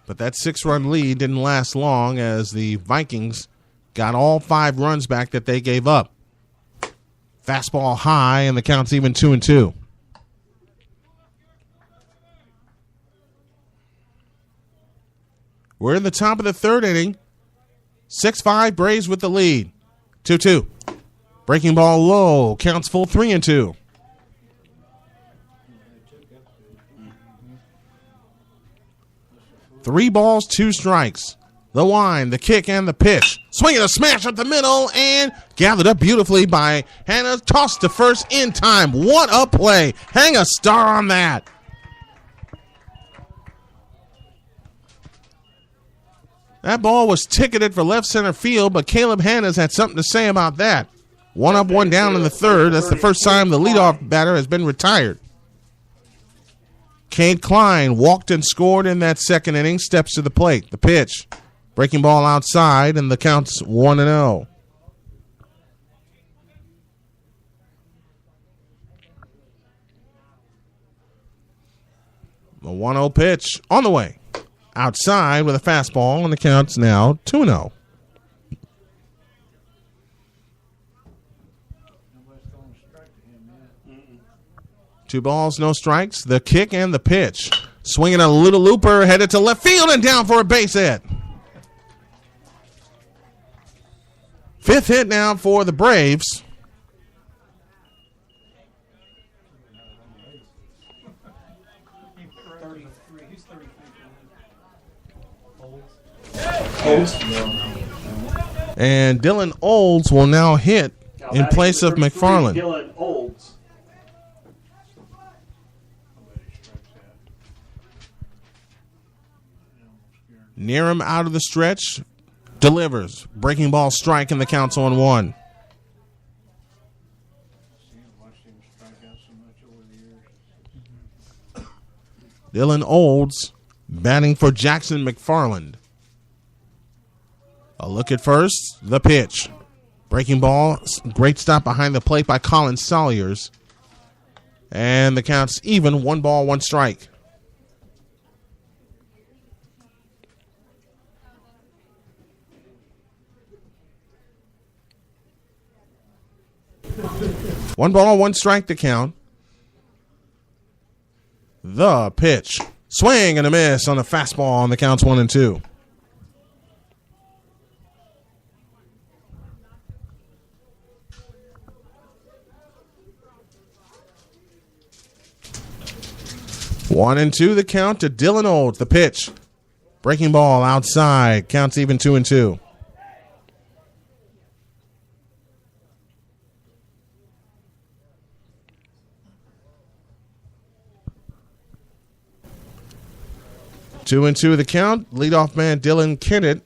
Speaker 1: But that 6-run lead didn't last long as the Vikings got all 5 runs back that they gave up. Fastball high, and the count's even 2-2. We're in the top of the third inning. 6-5, Braves with the lead. 2-2. Breaking ball low. Counts full 3-2. Three balls, 2 strikes. The wind, the kick, and the pitch. Swing and a smash up the middle, and gathered up beautifully by Hannah. Tossed to first in time. What a play. Hang a star on that. That ball was ticketed for left center field, but Caleb Hanna's had something to say about that. 1 up, 1 down in the third. That's the first time the leadoff batter has been retired. Cade Klein walked and scored in that second inning, steps to the plate. The pitch. Breaking ball outside, and the count's 1-0. The 1-0 pitch on the way. Outside with a fastball, and the count's now 2-0. Two balls, no strikes. The kick and the pitch. Swinging a little looper, headed to left field and down for a base hit. 5th hit now for the Braves. And Dylan Olds will now hit in place of McFarland.
Speaker 2: Dylan Olds.
Speaker 1: Near him out of the stretch. Delivers. Breaking ball strike, and the count's on 1. Dylan Olds batting for Jackson McFarland. A look at first. The pitch. Breaking ball. Great stop behind the plate by Colin Salyers. And the count's even. 1 ball, 1 strike. 1 ball, 1 strike to count. The pitch. Swing and a miss on the fastball, and the count's 1-2. One and two, the count to Dylan Olds. The pitch. Breaking ball outside. Counts even 2-2. Two and two, the count. Leadoff man Dylan Kennett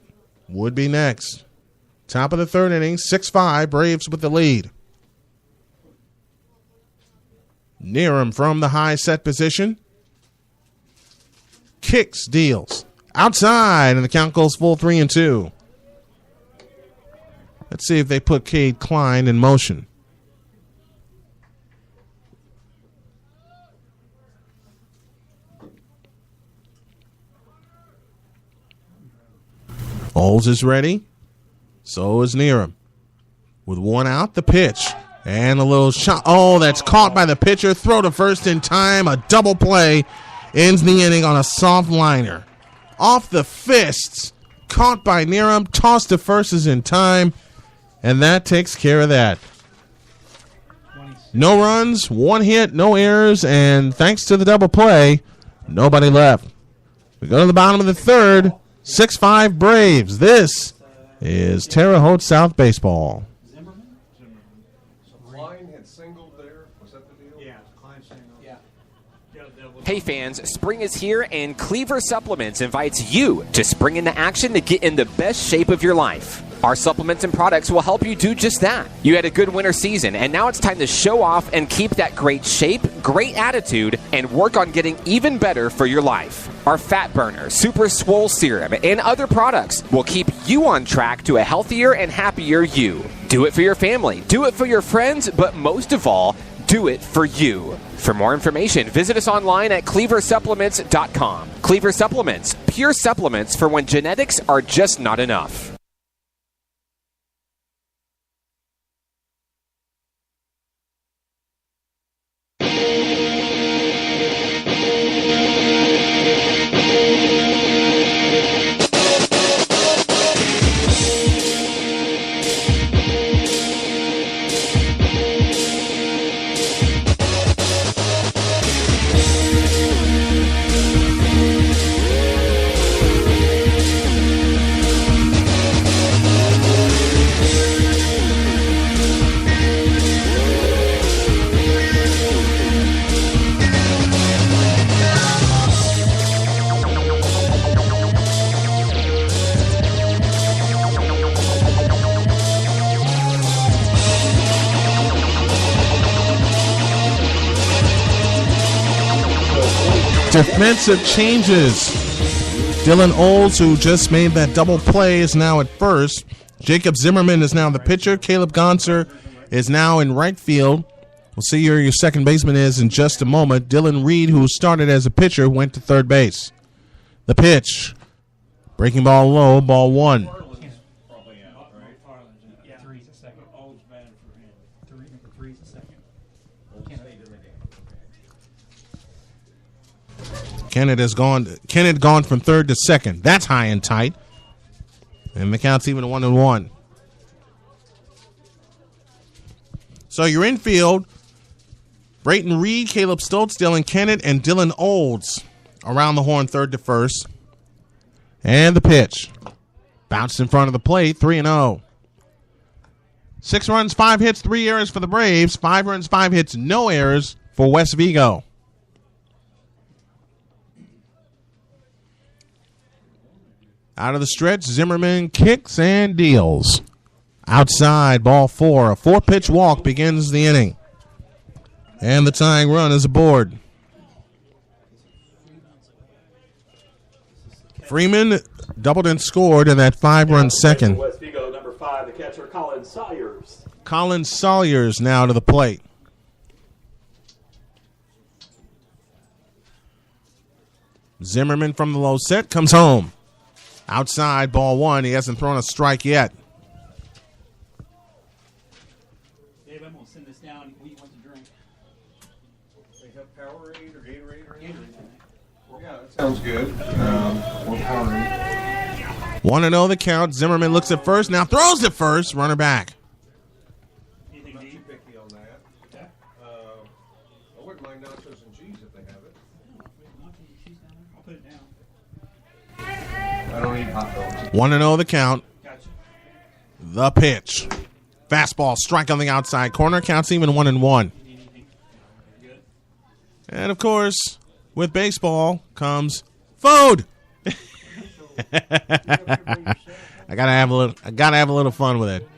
Speaker 1: would be next. Top of the third inning, 6-5. Braves with the lead. Near him from the high set position. Kicks, deals. Outside, and the count goes full 3-2. Let's see if they put Cade Klein in motion. Olds is ready. So is Nearham. With one out, the pitch. And a little shot. Oh, that's caught by the pitcher. Throw to first in time. A double play. Ends the inning on a soft liner. Off the fists. Caught by Nearham. Tossed to first is in time. And that takes care of that. No runs, 1 hit, no errors. And thanks to the double play, nobody left. We go to the bottom of the third. 6-5 Braves. This is Terre Haute South Baseball.
Speaker 10: Klein had singled there. Was that the deal?
Speaker 9: Yeah, Klein singled. Yeah.
Speaker 8: Hey fans, spring is here and Cleaver Supplements invites you to spring into action to get in the best shape of your life. Our supplements and products will help you do just that. You had a good winter season, and now it's time to show off and keep that great shape, great attitude, and work on getting even better for your life. Our Fat Burner, Super Swole Serum, and other products will keep you on track to a healthier and happier you. Do it for your family, do it for your friends, but most of all, do it for you. For more information, visit us online at cleaversupplements.com. Cleaver Supplements, pure supplements for when genetics are just not enough.
Speaker 1: Defensive changes. Dylan Olds, who just made that double play, is now at first. Jacob Zimmerman is now the pitcher. Caleb Gonser is now in right field. We'll see where your second baseman is in just a moment. Dylan Reed, who started as a pitcher, went to third base. The pitch. Breaking ball low, ball 1. Kenneth gone from third to second. That's high and tight. And the count's even 1-1. So your infield, Brayton Reed, Caleb Stoltz, Dylan Kennett, and Dylan Olds around the horn, third to first. And the pitch. Bounced in front of the plate, 3-0. 6 runs, 5 hits, 3 errors for the Braves. 5 runs, 5 hits, no errors for West Vigo. Out of the stretch, Zimmerman kicks and deals. Outside, ball 4. A 4-pitch walk begins the inning. And the tying run is aboard. Freeman doubled and scored in that 5-run second.
Speaker 2: West Vigo, number 5, the catcher, Colin Sawyers.
Speaker 1: Colin Sawyers now to the plate. Zimmerman from the low set comes home. Outside, ball 1. He hasn't thrown a strike yet.
Speaker 13: Dave, I'm going to send this down. We want
Speaker 10: Sounds good. We're powering.
Speaker 1: 1-0 the count. Zimmerman looks at first, now throws it first. Runner back.
Speaker 10: Not too picky on that. I wouldn't mind nachos and cheese if they have it.
Speaker 2: I'll put it down.
Speaker 10: I don't eat hot dogs.
Speaker 1: 1-0 the count.
Speaker 2: Gotcha.
Speaker 1: The pitch. Fastball, strike on the outside corner. Counts even 1-1. And of course, with baseball comes food. I gotta have a little fun with it.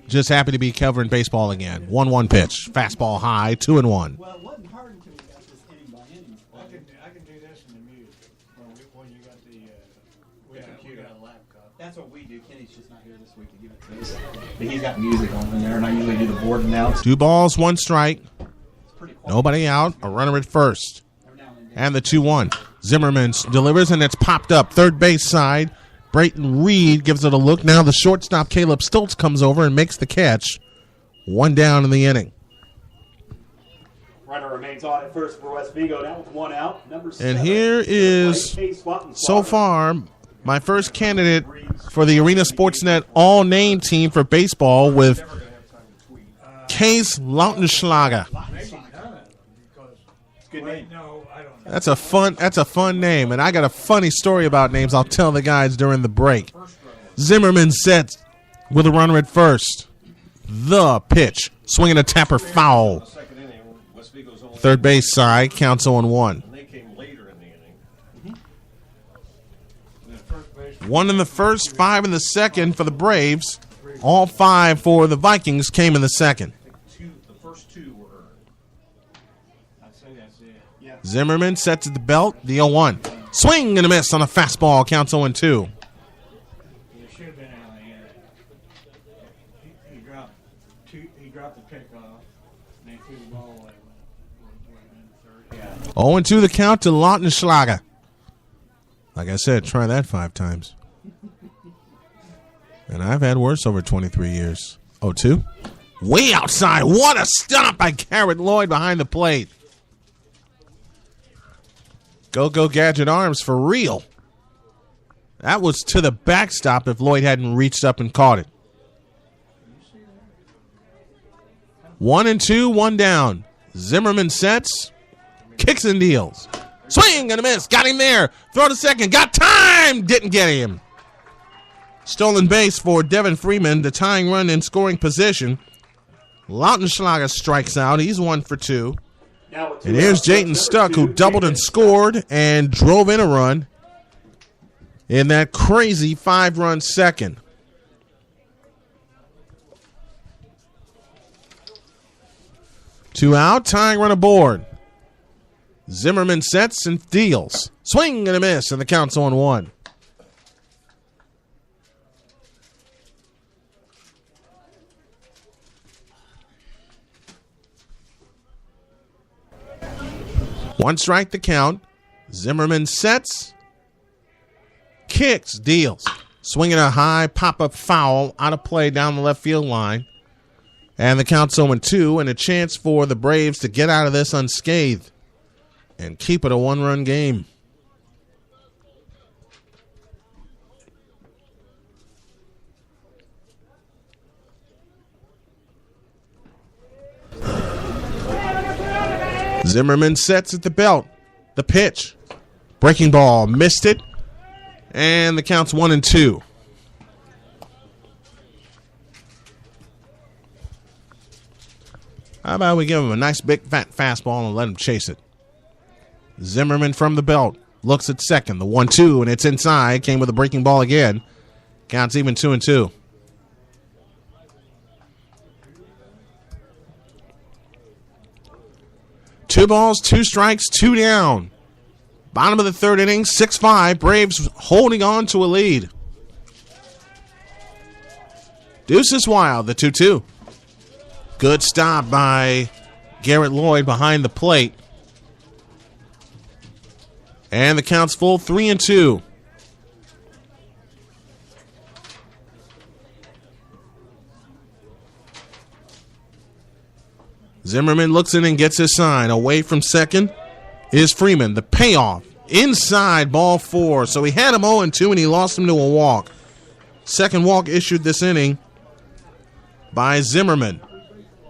Speaker 1: Just happy to be covering baseball again. 1-1 pitch. Fastball high, 2-1.
Speaker 2: Well, it wasn't hard until we got this inning by inning.
Speaker 9: I can do this in the music when you got the we got a laptop.
Speaker 2: That's what we do. Kenny's just not here this week to give it to us. But he's got music on in there, and I usually do the board announce.
Speaker 1: 2 balls, 1 strike. Nobody out. A runner at first. And the 2-1. Zimmerman delivers, and it's popped up. Third base side. Brayton Reed gives it a look. Now the shortstop, Caleb Stoltz, comes over and makes the catch. 1 down in the inning.
Speaker 2: Runner remains on at first for West Vigo. Now with 1 out. Number 7.
Speaker 1: And here is, so far, my first candidate for the Arena Sportsnet all-name team for baseball with Case Lautenschlager.
Speaker 2: Good name.
Speaker 1: That's a fun name, and I got a funny story about names I'll tell the guys during the break. Zimmerman sets with a runner at first. The pitch. Swinging a tapper foul. Third base side, counts 0-1.
Speaker 10: They came later in the inning.
Speaker 1: 1 in the first, 5 in the second for the Braves. All 5 for the Vikings came in the second.
Speaker 10: The first 2 were earned.
Speaker 9: I'd say that's it.
Speaker 2: Yeah.
Speaker 1: Zimmerman sets at the belt, the 0-1. Swing and a miss on a fastball, counts 0-2.
Speaker 9: It should have been out of the end. He dropped the pick off, and they threw the ball away.
Speaker 1: 0-2 the count to Lautenschlager. Like I said, try that 5 times. And I've had worse over 23 years. 0-2. Way outside. What a stop by Garrett Lloyd behind the plate. Go Gadget Arms for real. That was to the backstop if Lloyd hadn't reached up and caught it. 1-2, 1 down. Zimmerman sets. Kicks and deals. Swing and a miss. Got him there. Throw to second. Got time. Didn't get him. Stolen base for Devin Freeman. The tying run in scoring position. Lautenschlager strikes out. He's 1 for 2. And here's Jayton Stuck, who doubled and scored and drove in a run in that crazy 5-run second. Two out. Tying run aboard. Zimmerman sets and deals. Swing and a miss, and the count's 0-1. One strike the count. Zimmerman sets. Kicks, deals. Swinging a high pop-up foul out of play down the left field line. And the count's 0-2, and a chance for the Braves to get out of this unscathed and keep it a 1-run game. Zimmerman sets at the belt. The pitch. Breaking ball. Missed it. And the count's 1-2. How about we give him a nice big fat fastball and let him chase it? Zimmerman from the belt. Looks at second. The 1-2, and it's inside. Came with a breaking ball again. Counts even 2-2. Two balls, 2 strikes, 2 down. Bottom of the third inning, 6-5. Braves holding on to a lead. Deuces Wild, the 2-2. Good stop by Garrett Lloyd behind the plate. And the count's full, 3-2. Zimmerman looks in and gets his sign. Away from second is Freeman. The payoff inside, ball 4. So he had him 0-2, and he lost him to a walk. Second walk issued this inning by Zimmerman.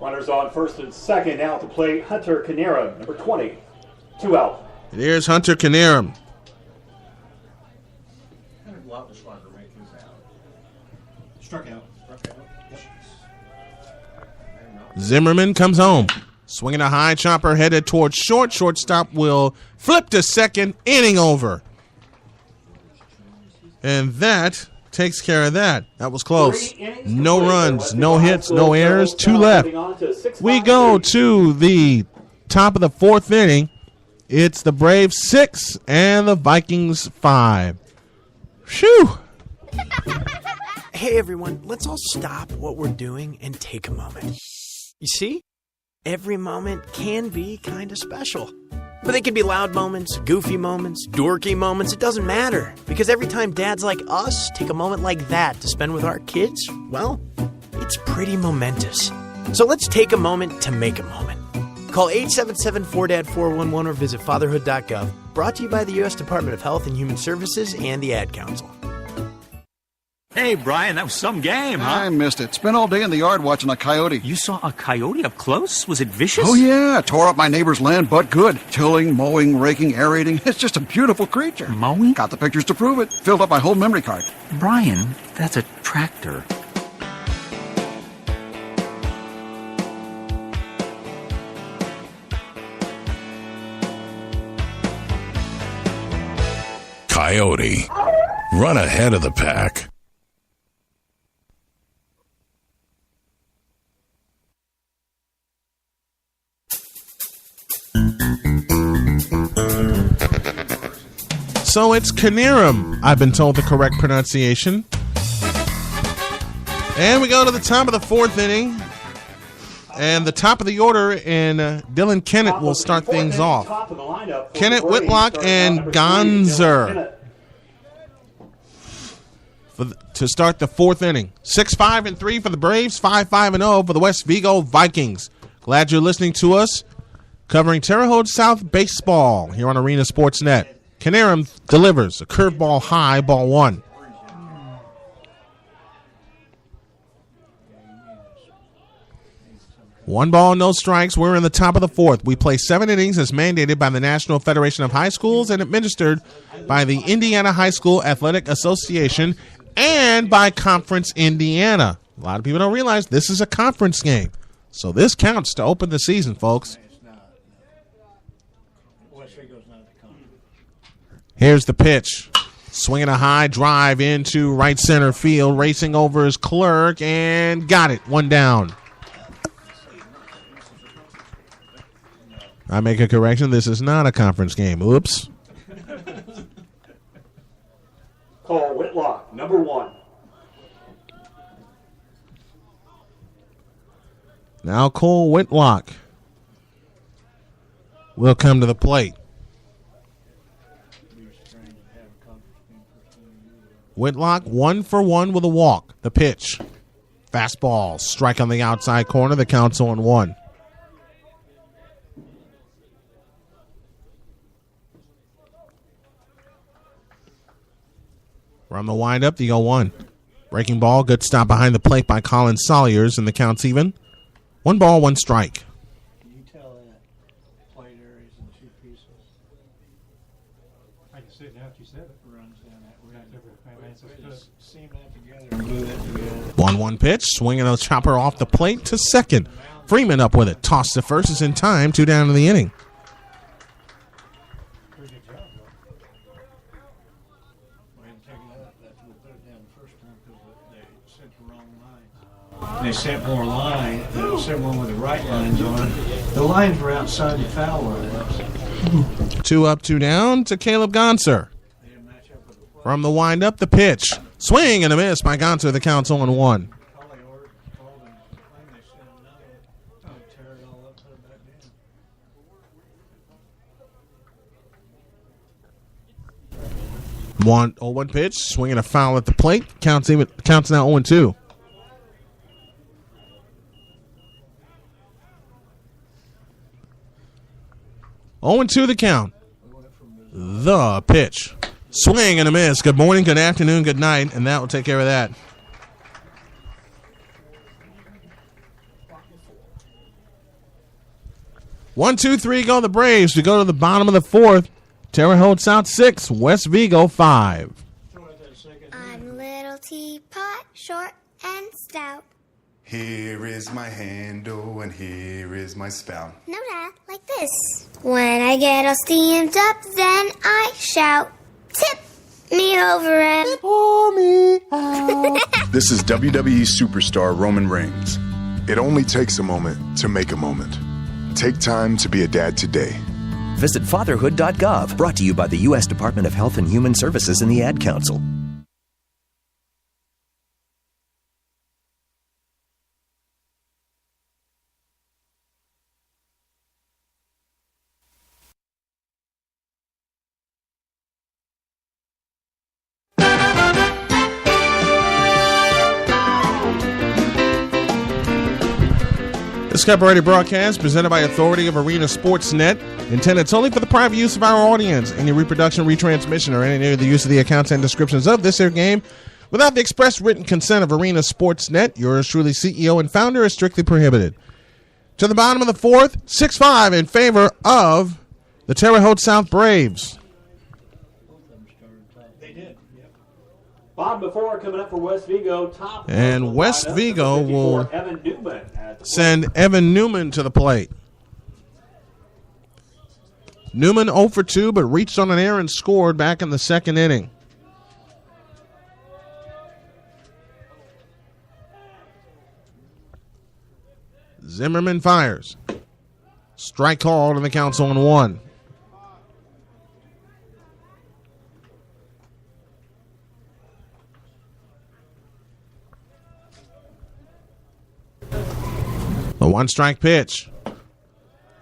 Speaker 2: Runners on first and second. Now to play Hunter Canera, number 20. 2 out.
Speaker 1: And here's Hunter Canera.
Speaker 9: Struck out.
Speaker 1: Zimmerman comes home. Swinging a high chopper headed towards short. Shortstop will flip to second. Inning over. And that takes care of that. That was close. No runs, no hits, no errors. 2 left. We go to the top of the 4th inning. It's the Braves 6 and the Vikings 5. Phew.
Speaker 13: Hey everyone, let's all stop what we're doing and take a moment. You see? Every moment can be kind of special. But they can be loud moments, goofy moments, dorky moments, it doesn't matter. Because every time dads like us take a moment like that to spend with our kids, well, it's pretty momentous. So let's take a moment to make a moment. Call 877-4DAD-411 or visit fatherhood.gov. Brought to you by the U.S. Department of Health and Human Services and the Ad Council.
Speaker 14: Hey, Brian, that was some game, huh?
Speaker 15: I missed it. Spent all day in the yard watching a coyote.
Speaker 14: You saw a coyote up close? Was it vicious?
Speaker 15: Oh, yeah. Tore up my neighbor's land, but good. Tilling, mowing, raking, aerating. It's just a beautiful creature.
Speaker 14: Mowing?
Speaker 15: Got the pictures to prove it. Filled up my whole memory card.
Speaker 14: Brian, that's a tractor.
Speaker 16: Coyote. Run ahead of the pack.
Speaker 1: So it's Canerum, I've been told the correct pronunciation. And we go to the top of the 4th inning. And the top of the order, and Dylan Kennett will start things off. Kennett, Whitlock, and Gonzer to start the 4th inning. 6-5-3 for the Braves, 5-5-0 for the West Vigo Vikings. Glad you're listening to us. Covering Terre Haute South baseball here on Arena Sportsnet. Canerum delivers a curveball high, ball 1. One ball, no strikes. We're in the top of the 4th. We play 7 innings as mandated by the National Federation of High Schools and administered by the Indiana High School Athletic Association and by Conference Indiana. A lot of people don't realize this is a conference game. So this counts to open the season, folks. Here's the pitch. Swinging a high drive into right center field. Racing over his clerk and got it. 1 down. I make a correction. This is not a conference game. Oops.
Speaker 2: Call Whitlock, number 1.
Speaker 1: Now Cole Whitlock will come to the plate. Whitlock 1 for 1 with a walk. The pitch. Fastball. Strike on the outside corner. The count's on 1. From the windup, the 0-1. Breaking ball. Good stop behind the plate by Colin Salyers, and the count's even. 1 ball, 1 strike.
Speaker 9: Can you tell that plate areas in 2 pieces? I can see it now if you said it. Runs down that way. Just seam that together and glue that together.
Speaker 1: 1-1 pitch. Swinging a chopper off the plate to second. Freeman up with it. Toss to first is in time. 2 down in the inning.
Speaker 9: They sent more line. They sent one with the right lines on it. The lines were outside the foul line.
Speaker 1: 2 up, 2 down to Caleb Gonser. From the windup, the pitch. Swing and a miss by Gonser. The count's on 1. One 0-1 pitch. Swinging a foul at the plate. Counts now 0-2. Oh, and 2 the count. The pitch. Swing and a miss. Good morning, good afternoon, good night, and that will take care of that. One, two, three, go the Braves. We go to the bottom of the fourth. Terre Haute South 6, West Vigo 5.
Speaker 17: I'm a little teapot, short and stout.
Speaker 18: Here is my handle and here is my spout.
Speaker 17: No, Dad, like this. When I get all steamed up, then I shout, tip me over and pour me out.
Speaker 19: This is WWE superstar Roman Reigns. It only takes a moment to make a moment. Take time to be a dad today.
Speaker 20: Visit fatherhood.gov, brought to you by the U.S. Department of Health and Human Services and the Ad Council.
Speaker 1: This copyrighted broadcast presented by authority of Arena Sportsnet, intended solely for the private use of our audience. Any reproduction, retransmission, or any other use of the accounts and descriptions of this here game without the express written consent of Arena Sportsnet, yours truly, CEO and founder, is strictly prohibited. To the bottom of the fourth, 6-5 in favor of the Terre Haute South Braves.
Speaker 2: Bottom before coming up for West Vigo. Top
Speaker 1: and West Vigo will
Speaker 2: Evan Newman
Speaker 1: send Evan Newman to the plate. Newman 0 for 2, but reached on an error and scored back in the second inning. Zimmerman fires. Strike called, and the count's on 1. The 1-strike pitch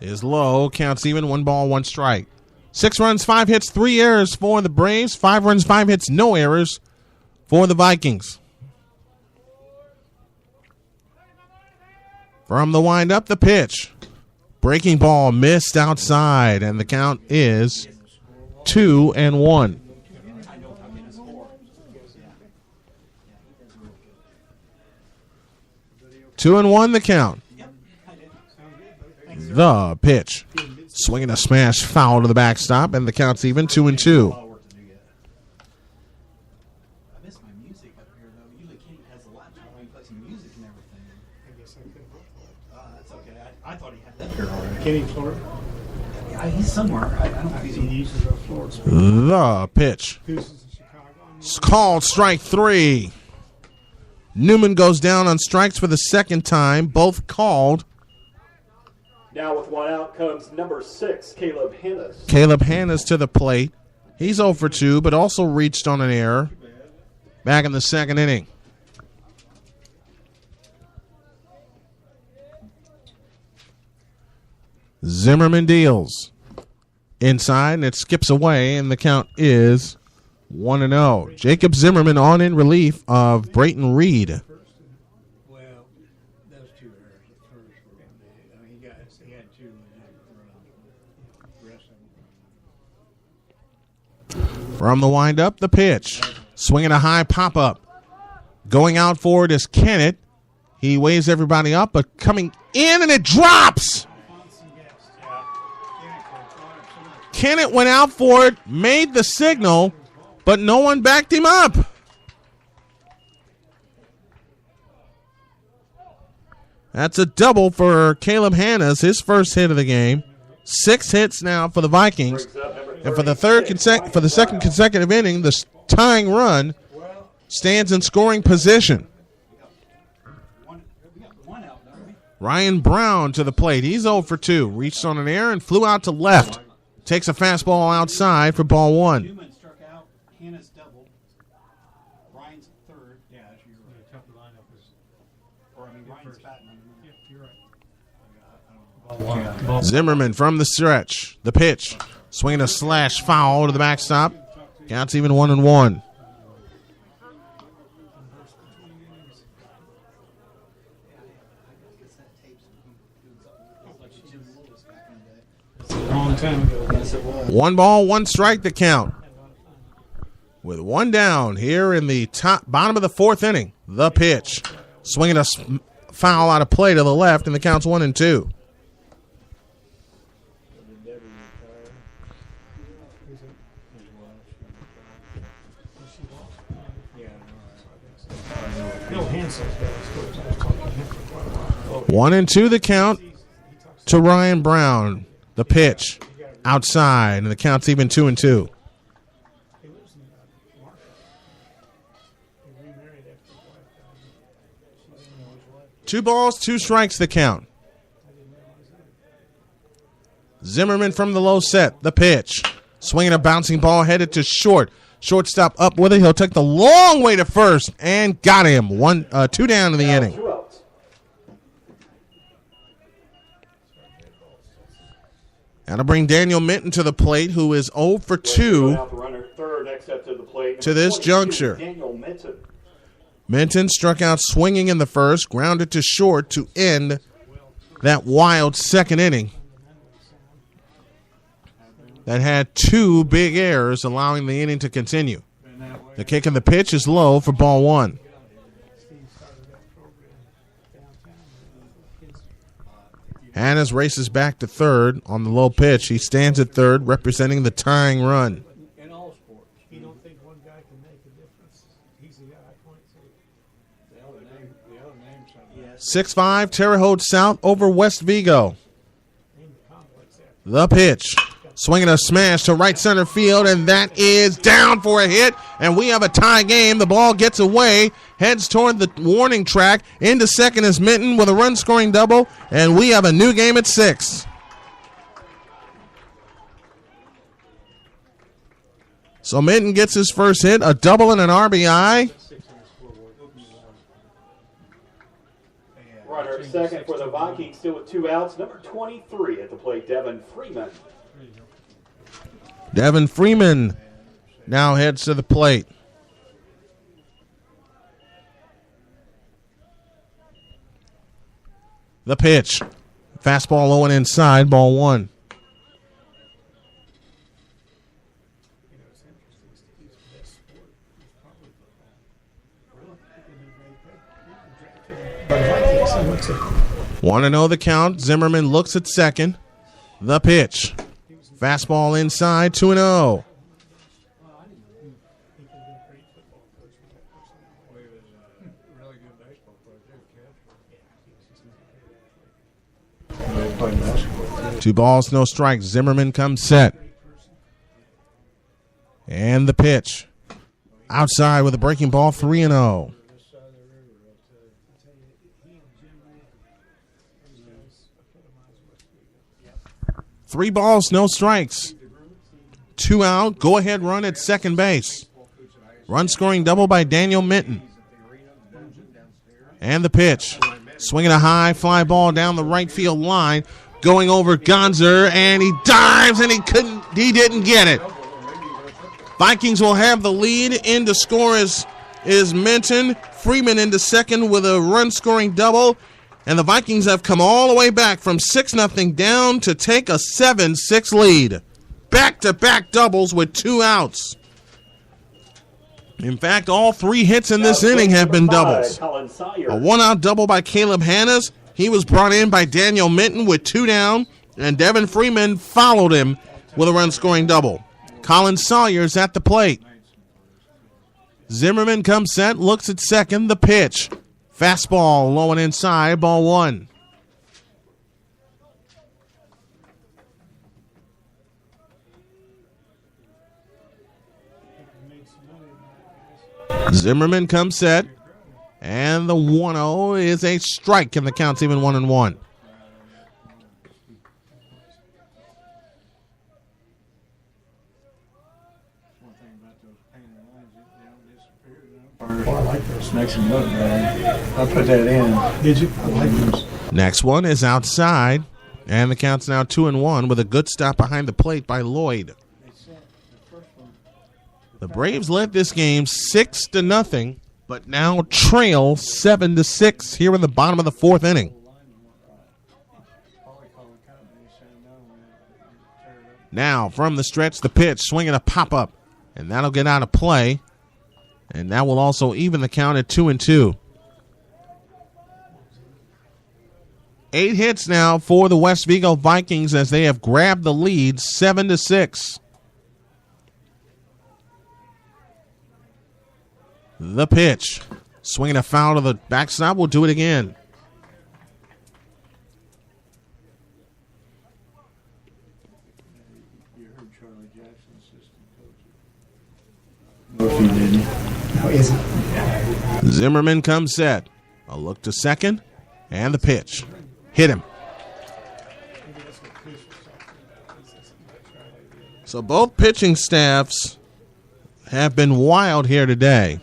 Speaker 1: is low. Counts even. 1 ball, 1 strike. 6 runs, 5 hits, 3 errors for the Braves. 5 runs, 5 hits, no errors for the Vikings. From the windup, the pitch. Breaking ball missed outside, and the count is 2-1. Two and 1 the count. The pitch. Swinging a smash foul to the backstop, and the count's even 2-2.
Speaker 9: Kenny Florida.
Speaker 21: He's somewhere. I don't know if he's Florida.
Speaker 1: The pitch. It's called strike 3. Newman goes down on strikes for the second time, both called.
Speaker 2: Now with 1 out comes number 6, Caleb Hannes.
Speaker 1: Caleb Hannes to the plate. He's 0 for 2, but also reached on an error back in the second inning. Zimmerman deals inside, and it skips away, and the count is 1-0. Jacob Zimmerman on in relief of Brayton Reed. From the windup, the pitch. Swinging a high pop-up. Going out for it is Kennett. He waves everybody up, but coming in, and it drops! Kennett went out for it, made the signal, but no one backed him up. That's a double for Caleb Hannes, his first hit of the game. 6 hits now for the Vikings. And for the second consecutive inning, the tying run stands in scoring position. Ryan Brown to the plate. He's 0 for 2. Reached on an error and flew out to left. Takes a fastball outside for ball 1.
Speaker 21: Newman struck out. Hannes doubled. Ryan's third. Yeah, you're right. Top of the lineup was, Ryan's batting. You're right.
Speaker 1: Zimmerman from the stretch. The pitch. Swinging a slash foul to the backstop. Counts even 1-1.
Speaker 21: long time ago. Yes, it was.
Speaker 1: 1 ball, 1 strike to count. With 1 down here in the bottom of the 4th inning. The pitch. Swinging a foul out of play to the left, and the count's 1-2.
Speaker 21: Bill Hansen.
Speaker 1: 1-2 the count to Ryan Brown. The pitch outside, and the count's even 2-2. 2 balls, 2 strikes the count. Zimmerman from the low set. The pitch. Swinging a bouncing ball headed to short. Shortstop up with it. He'll take the long way to first and got him. 2 down in the inning. That'll bring Daniel Minton to the plate, who is 0 for 2 to this juncture. Minton struck out swinging in the first, grounded to short to end that wild 2nd inning that had 2 big errors, allowing the inning to continue. The kick and the pitch is low for ball 1. Hannes races back to third on the low pitch. He stands at third, representing the tying run.
Speaker 21: In all sports, you don't think one guy can make a difference. He's the guy I point to.
Speaker 1: 6-5, Terre Haute South over West Vigo. The pitch. Swinging a smash to right center field, and that is down for a hit. And we have a tie game. The ball gets away, heads toward the warning track. Into second is Minton with a run-scoring double, and we have a new game at 6. So Minton gets his first hit, a double and an RBI.
Speaker 2: Runner at second for the Vikings, still with 2 outs. Number 23 at the plate, Devin Freeman.
Speaker 1: Devin Freeman now heads to the plate. The pitch. Fastball low and inside, ball 1. Want to know the count. Zimmerman looks at second. The pitch. Fastball inside, 2-0. Two balls, no strikes. Zimmerman comes set. And the pitch. Outside with a breaking ball, 3-0. 3 balls, no strikes. 2 out. Go ahead run at second base. Run scoring double by Daniel Minton. And the pitch. Swinging a high fly ball down the right field line. Going over Gonzer, and he dives, and he didn't get it. Vikings will have the lead. In to score is Minton. Freeman into second with a run scoring double. And the Vikings have come all the way back from 6-0 down to take a 7-6 lead. Back-to-back doubles with 2 outs. In fact, all 3 hits in this inning have been doubles. A 1-out double by Caleb Hannes. He was brought in by Daniel Minton with 2 down, and Devin Freeman followed him with a run-scoring double. Colin Sawyer's at the plate. Zimmerman comes set, looks at second, the pitch. Fastball low and inside, ball 1. Zimmerman comes set, and the 1-0 is a strike, and the count's even 1-1.
Speaker 21: Oh, I like those. Makes them look better. I put that in. Did you? I like those.
Speaker 1: Next one is outside, and the count's now 2-1 with a good stop behind the plate by Lloyd. The Braves led this game 6-0, but now trail 7-6 here in the bottom of the 4th inning. Now, from the stretch, the pitch, swinging a pop-up, and that'll get out of play, and that will also even the count at 2-2. 8 hits now for the West Vigo Vikings as they have grabbed the lead 7-6. The pitch, swinging a foul to the backstop, will do it again. Zimmerman comes set. A look to second, and the pitch. Hit him. So both pitching staffs have been wild here today.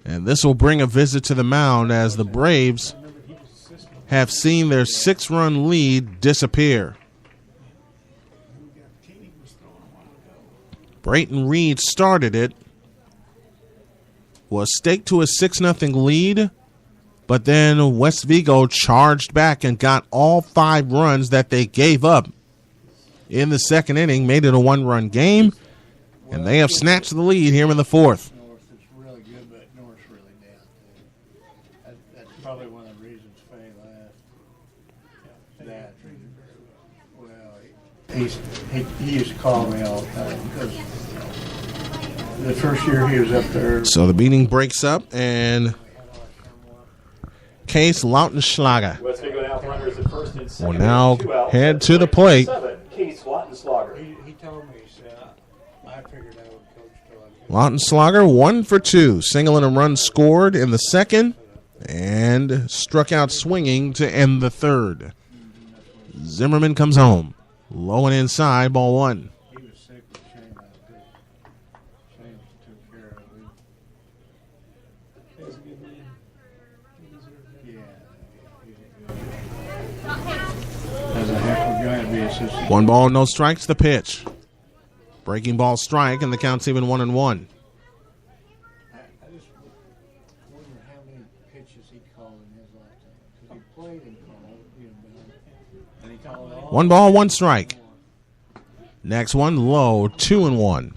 Speaker 1: And this will bring a visit to the mound as the Braves have seen their 6-run lead disappear. Brayton Reed started it, was staked to a 6-0 lead, but then West Vigo charged back and got all 5 runs that they gave up in the second inning, made it a 1-run game, and they have snatched the lead here in the 4th.
Speaker 9: North is really good, but North's really down, too. That's probably one of the reasons Faye left. He used to call me all the time because the first year he was up there.
Speaker 1: So the meeting breaks up, and Case Lautenschlager will now head to the plate.
Speaker 2: Case Lautenschlager.
Speaker 9: He told me, he said, I figured I would coach till I could.
Speaker 1: Lautenschlager 1 for 2, single and a run scored in the second, and struck out swinging to end the third. Zimmerman comes home. Low and inside, ball 1.
Speaker 9: He was sick with Shane out there. Shane took care of him. He's a good man. That's a heck of a guy to be assistant.
Speaker 1: 1 ball, no strikes, the pitch. Breaking ball strike, and the count's even 1-1.
Speaker 9: I just wonder how many pitches he called in his lifetime. Because he played and called, and he called all.
Speaker 1: 1 ball, 1 strike. Next one, low, 2-1.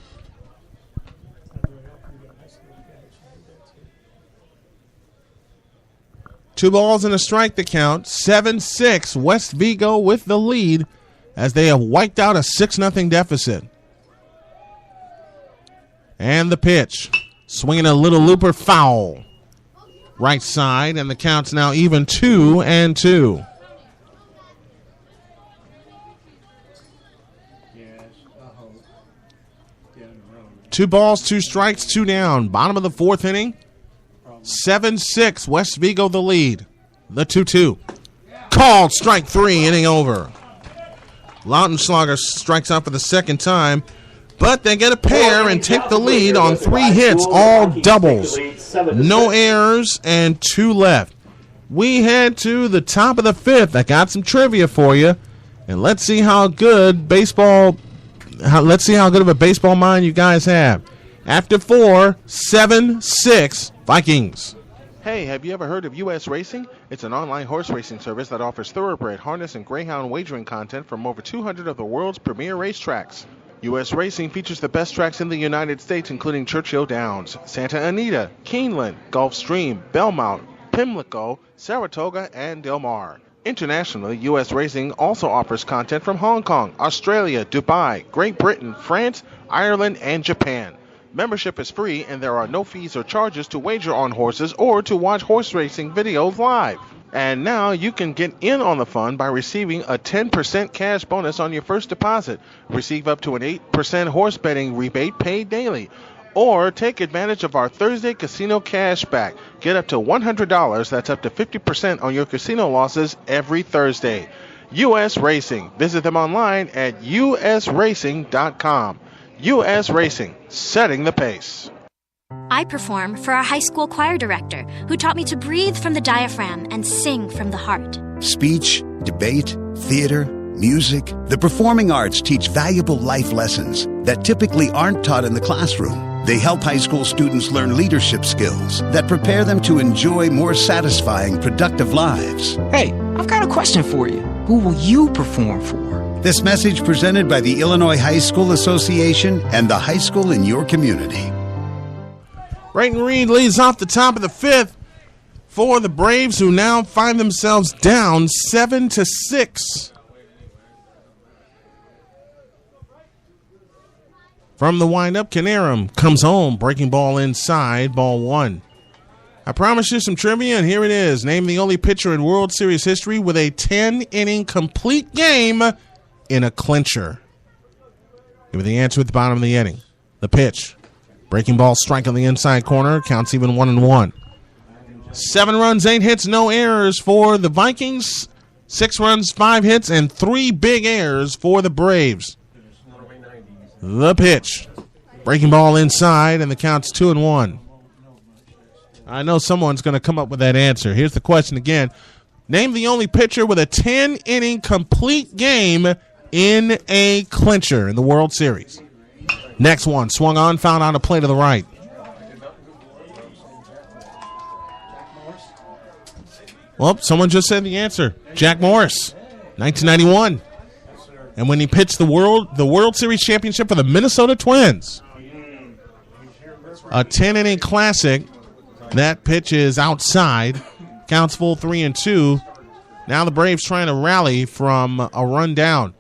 Speaker 1: Two balls and a strike to count. 7-6, West Vigo with the lead as they have wiped out a 6-0 deficit. And the pitch. Swinging a little looper, foul. Right side, and the count's now even 2-2. Two balls, 2 strikes, 2 down. Bottom of the 4th inning. 7-6, West Vigo the lead. The 2-2. Called, strike 3, inning over. Lautenschlager strikes out for the second time, but they get a pair and take the lead on 3 hits, all doubles. No errors and 2 left. We head to the top of the 5th. I got some trivia for you, and let's see how good of a baseball mind you guys have. After 4, 7-6, Vikings. Hey, have you ever heard of U.S. Racing? It's an online horse racing service that offers thoroughbred, harness, and greyhound wagering content from over 200 of the world's premier racetracks. U.S. Racing features the best tracks in the United States, including Churchill Downs, Santa Anita, Keeneland, Gulfstream, Belmont, Pimlico, Saratoga, and Del Mar. Internationally, U.S. Racing also offers content from Hong Kong, Australia, Dubai, Great Britain, France, Ireland, and Japan. Membership is free, and there are no fees or charges to wager on horses or to watch horse racing videos live. And now you can get in on the fun by receiving a 10% cash bonus on your first deposit. Receive up to an 8% horse betting rebate paid daily. Or take advantage of our Thursday casino cash back. Get up to $100. That's up to 50% on your casino losses every Thursday. U.S. Racing. Visit them online at usracing.com. U.S. Racing, setting the pace.
Speaker 7: I perform for our high school choir director, who taught me to breathe from the diaphragm and sing from the heart.
Speaker 22: Speech, debate, theater, music. The performing arts teach valuable life lessons that typically aren't taught in the classroom. They help high school students learn leadership skills that prepare them to enjoy more satisfying, productive lives.
Speaker 23: Hey,
Speaker 4: I've got a question for you. Who will you perform for?
Speaker 22: This message presented by the Illinois High School Association and the high school in your community.
Speaker 1: Brayton Reed leads off the top of the fifth for the Braves, who now find themselves down 7-6. From the windup, Canarum comes home, breaking ball inside, ball one. I promised you some trivia, and here it is. Name the only pitcher in World Series history with a 10-inning complete game in a clincher. Give me the answer at the bottom of the inning. The pitch. Breaking ball, strike on the inside corner, counts even 1-1. 7 runs, 8 hits, no errors for the Vikings. 6 runs, 5 hits, and 3 big errors for the Braves. The pitch. Breaking ball inside, and the count's 2-1. I know someone's going to come up with that answer. Here's the question again. Name the only pitcher with a 10-inning complete game in a clincher in the World Series. Next one, swung on, found on a play to the right. Well, someone just said the answer. Jack Morris, 1991. And when he pitched the World Series championship for the Minnesota Twins. A 10-inning classic. That pitch is outside. Counts full 3-2. Now the Braves trying to rally from a run down.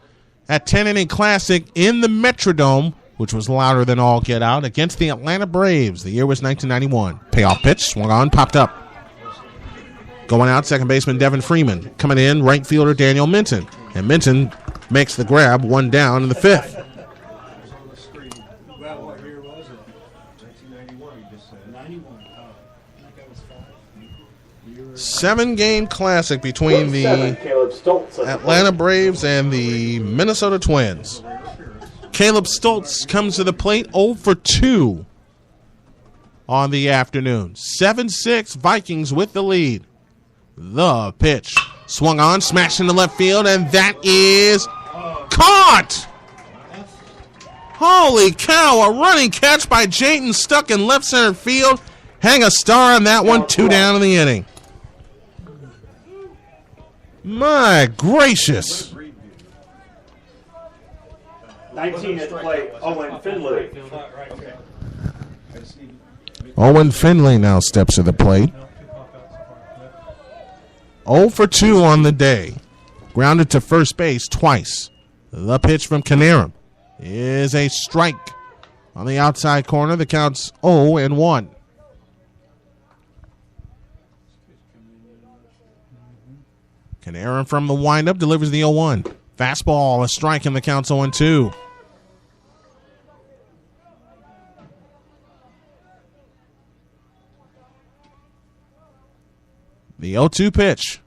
Speaker 1: At 10-inning classic in the Metrodome, which was louder than all get out, against the Atlanta Braves. The year was 1991. Payoff pitch, swung on, popped up. Going out, second baseman Devin Freeman. Coming in, right fielder Daniel Minton. And Minton makes the grab, one down in the fifth. 7-game classic between the Atlanta Braves and the Minnesota Twins. Caleb Stoltz comes to the plate 0 for 2 on the afternoon. 7-6 Vikings with the lead. The pitch. Swung on, smashed into left field, and that is caught! Holy cow, a running catch by Jayton stuck in left center field. Hang a star on that one, 2 down in the inning. My gracious.
Speaker 2: 19 at the plate, Owen Finley.
Speaker 1: Owen Finley now steps to the plate. 0 for 2 on the day. Grounded to first base twice. The pitch from Canarum is a strike on the outside corner. The count's 0-1. Canarum from the windup delivers the 0-1. Fastball, a strike, and the count's 0-2. The 0-2 pitch.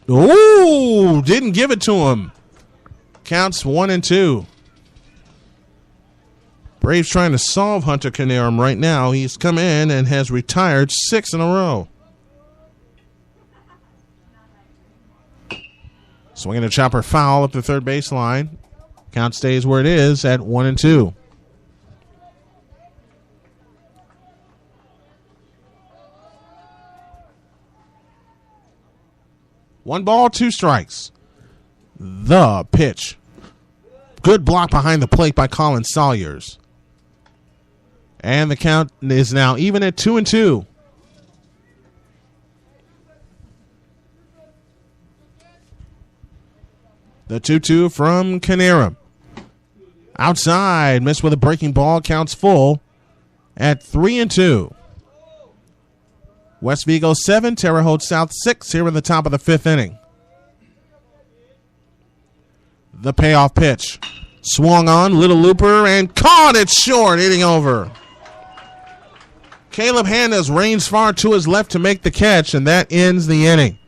Speaker 1: Ooh, didn't give it to him. Counts 1-2. Braves trying to solve Hunter Canarum right now. He's come in and has retired 6 in a row. Swinging a chopper foul up the third baseline. Count stays where it is at 1-2. One ball, 2 strikes. The pitch. Good block behind the plate by Colin Salyers. And the count is now even at 2-2. The 2-2 from Canarum. Outside, missed with a breaking ball, counts full at 3-2. West Vigo 7, Terre Haute South 6 here in the top of the 5th inning. The payoff pitch. Swung on, little looper, and caught it short, hitting over. Caleb Handes reigns far to his left to make the catch, and that ends the inning.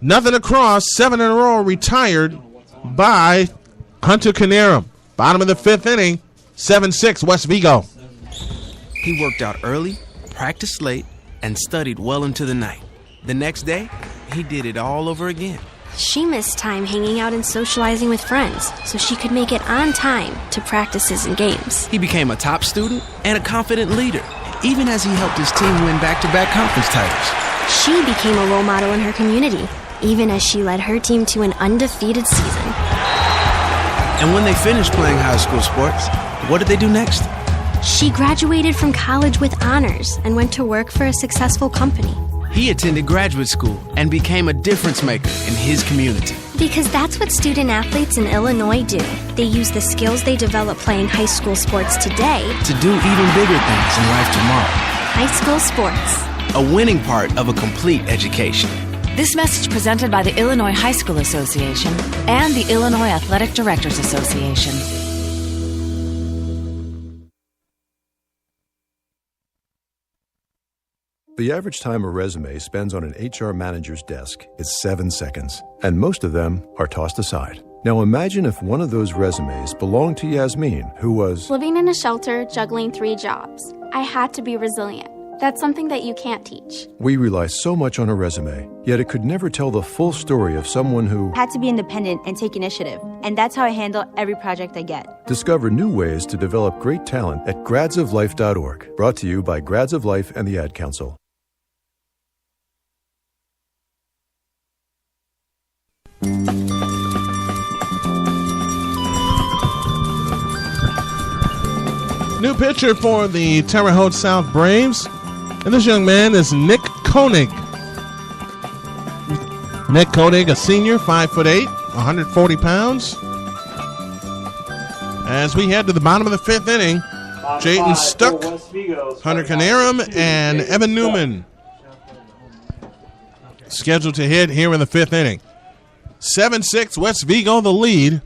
Speaker 1: Nothing across, 7 in a row retired by Hunter Canarum. Bottom of the 5th inning, 7-6 West Vigo.
Speaker 6: He worked out early, practiced late, and studied well into the night. The next day, he did it all over again.
Speaker 7: She missed time hanging out and socializing with friends so she could make it on time to practices and games.
Speaker 6: He became a top student and a confident leader, even as he helped his team win back-to-back conference titles.
Speaker 7: She became a role model in her community even as she led her team to an undefeated season.
Speaker 13: And when they finished playing high school sports, what did they do next?
Speaker 7: She graduated from college with honors and went to work for a successful company.
Speaker 13: He attended graduate school and became a difference maker in his community.
Speaker 7: Because that's what student athletes in Illinois do. They use the skills they develop playing high school sports today
Speaker 13: to do even bigger things in life tomorrow.
Speaker 7: High school sports.
Speaker 13: A winning part of a complete education.
Speaker 3: This message presented by the Illinois High School Association and the Illinois Athletic Directors Association.
Speaker 5: The average time a resume spends on an HR manager's desk is 7 seconds, and most of them are tossed aside. Now imagine if one of those resumes belonged to Yasmin, who was
Speaker 23: living in a shelter, juggling 3 jobs. I had to be resilient. That's something that you can't teach.
Speaker 5: We rely so much on a resume, yet it could never tell the full story of someone who
Speaker 24: had to be independent and take initiative. And that's how I handle every project I get.
Speaker 5: Discover new ways to develop great talent at gradsoflife.org. Brought to you by Grads of Life and the Ad Council.
Speaker 1: New pitcher for the Terre Haute South Braves. And this young man is Nick Koenig. Nick Koenig, a senior, 5'8", 140 pounds. As we head to the bottom of the 5th inning, Jayden Stuck, Hunter Canarum, and Evan Newman scheduled to hit here in the 5th inning. 7-6, West Vigo the lead.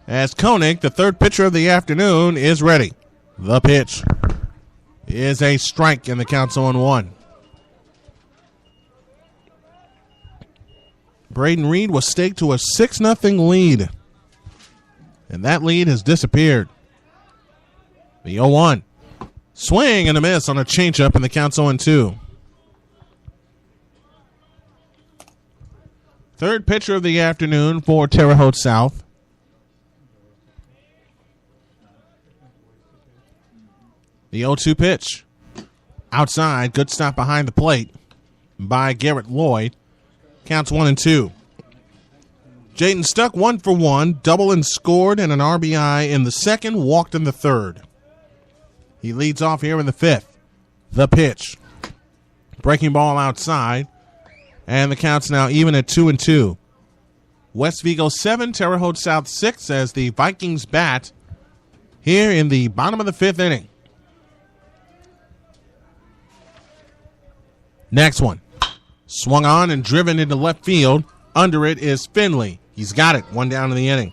Speaker 1: As Koenig, the third pitcher of the afternoon, is ready. The pitch is a strike, and the count's 0-1. Braden Reed was staked to a 6-0 lead, and that lead has disappeared. The 0-1. Swing and a miss on a changeup, and the count's 0-2. Third pitcher of the afternoon for Terre Haute South. The 0-2 pitch. Outside, good stop behind the plate by Garrett Lloyd. Counts 1-2. Jayden Stuck 1 for 1, double and scored, and an RBI in the second, walked in the third. He leads off here in the 5th. The pitch. Breaking ball outside, and the count's now even at 2-2. West Vigo 7, Terre Haute South 6 as the Vikings bat here in the bottom of the 5th inning. Next one. Swung on and driven into left field. Under it is Finley. He's got it. 1 down in the inning.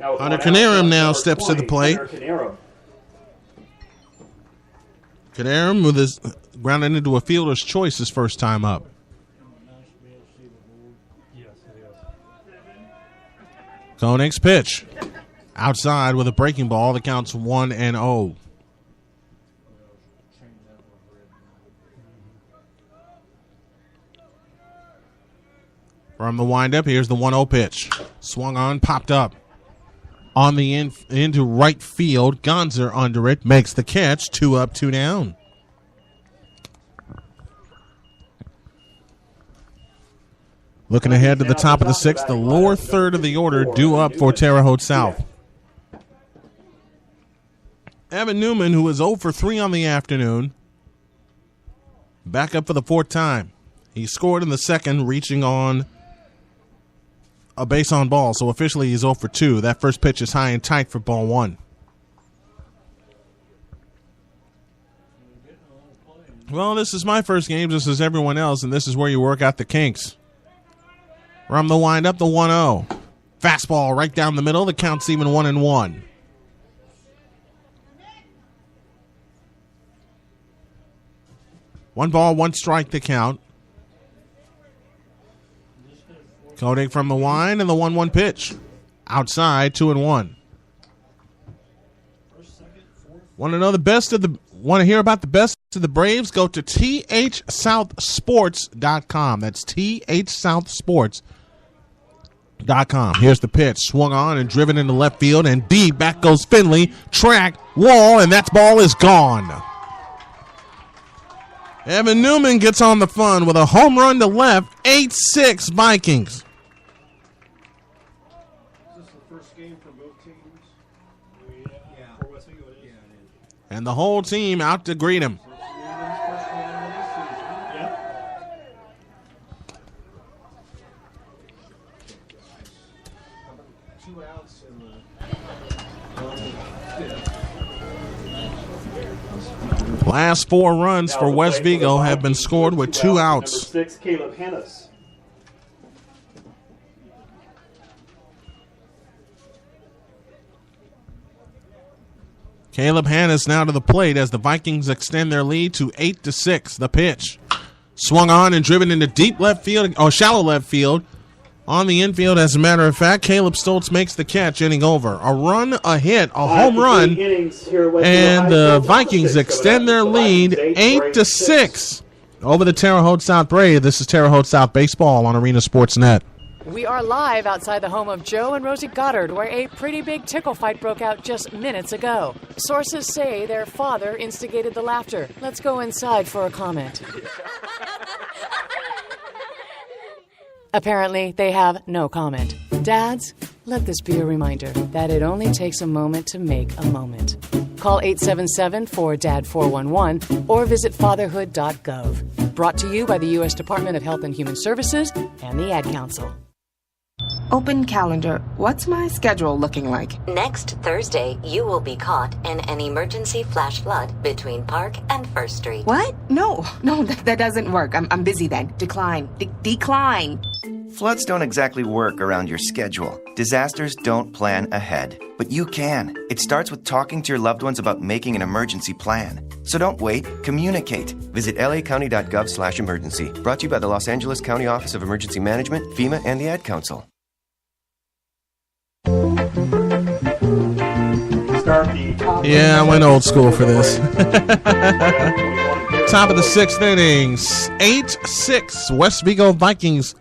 Speaker 1: Hunter Canarum now steps to the plate. Canarum with his grounded into a fielder's choice his first time up. Koenig's pitch. Outside with a breaking ball that counts 1-0. From the windup, here's the 1-0 pitch. Swung on, popped up. On the into right field, Gonzer under it, makes the catch. 2 up, 2 down. Looking ahead to the top of the 6th, the lower third of the order due up for Terre Haute South. Evan Newman, who is 0 for 3 on the afternoon, back up for the 4th time. He scored in the second, reaching on a base on ball, so officially he's 0 for 2. That first pitch is high and tight for ball 1. Well, this is my first game, just as everyone else, and this is where you work out the kinks. From the windup, the 1-0. Fastball right down the middle. The count's even 1-1. One ball, one strike to count. Koenig from the wind and the 1-1 pitch. Outside, 2-1. Want to know the best of the? Want to hear about the best of the Braves? Go to thsouthsports.com. That's thsouthsports.com. .com. Here's the pitch. Swung on and driven into left field, and deep. Back goes Finley. Track, wall, and that ball is gone. Evan Newman gets on the fun with a home run to left. 8-6 Vikings.
Speaker 21: Is this the first game for both teams? Yeah. For West Vigo it is.
Speaker 1: And the whole team out to greet him. Last 4 runs for West Vigo have been scored with 2 outs.
Speaker 2: Number 6, Caleb Hannes.
Speaker 1: Caleb Hannes now to the plate as the Vikings extend their lead to 8-6. The pitch. Swung on and driven into deep left field, or shallow left field. On the infield, as a matter of fact, Caleb Stoltz makes the catch, inning over. A run, a hit, a home run, and the Vikings extend their lead 8-6 over the Terre Haute South Brave. This is Terre Haute South Baseball on Arena Sports Net.
Speaker 8: We are live outside the home of Joe and Rosie Goddard, where a pretty big tickle fight broke out just minutes ago. Sources say their father instigated the laughter. Let's go inside for a comment. Apparently, they have no comment. Dads, let this be a reminder that it only takes a moment to make a moment. Call 877-4DAD-411 or visit fatherhood.gov. Brought to you by the U.S. Department of Health and Human Services and the Ad Council.
Speaker 10: Open calendar. What's my schedule looking like?
Speaker 11: Next Thursday, you will be caught in an emergency flash flood between Park and First Street.
Speaker 10: What? No, that doesn't work. I'm busy then. Decline. Decline.
Speaker 12: Floods don't exactly work around your schedule. Disasters don't plan ahead. But you can. It starts with talking to your loved ones about making an emergency plan. So don't wait. Communicate. Visit lacounty.gov/emergency. Brought to you by the Los Angeles County Office of Emergency Management, FEMA, and the Ad Council.
Speaker 1: Yeah, I went old school for this. Top of the 6th inning, 8-6 West Vigo Vikings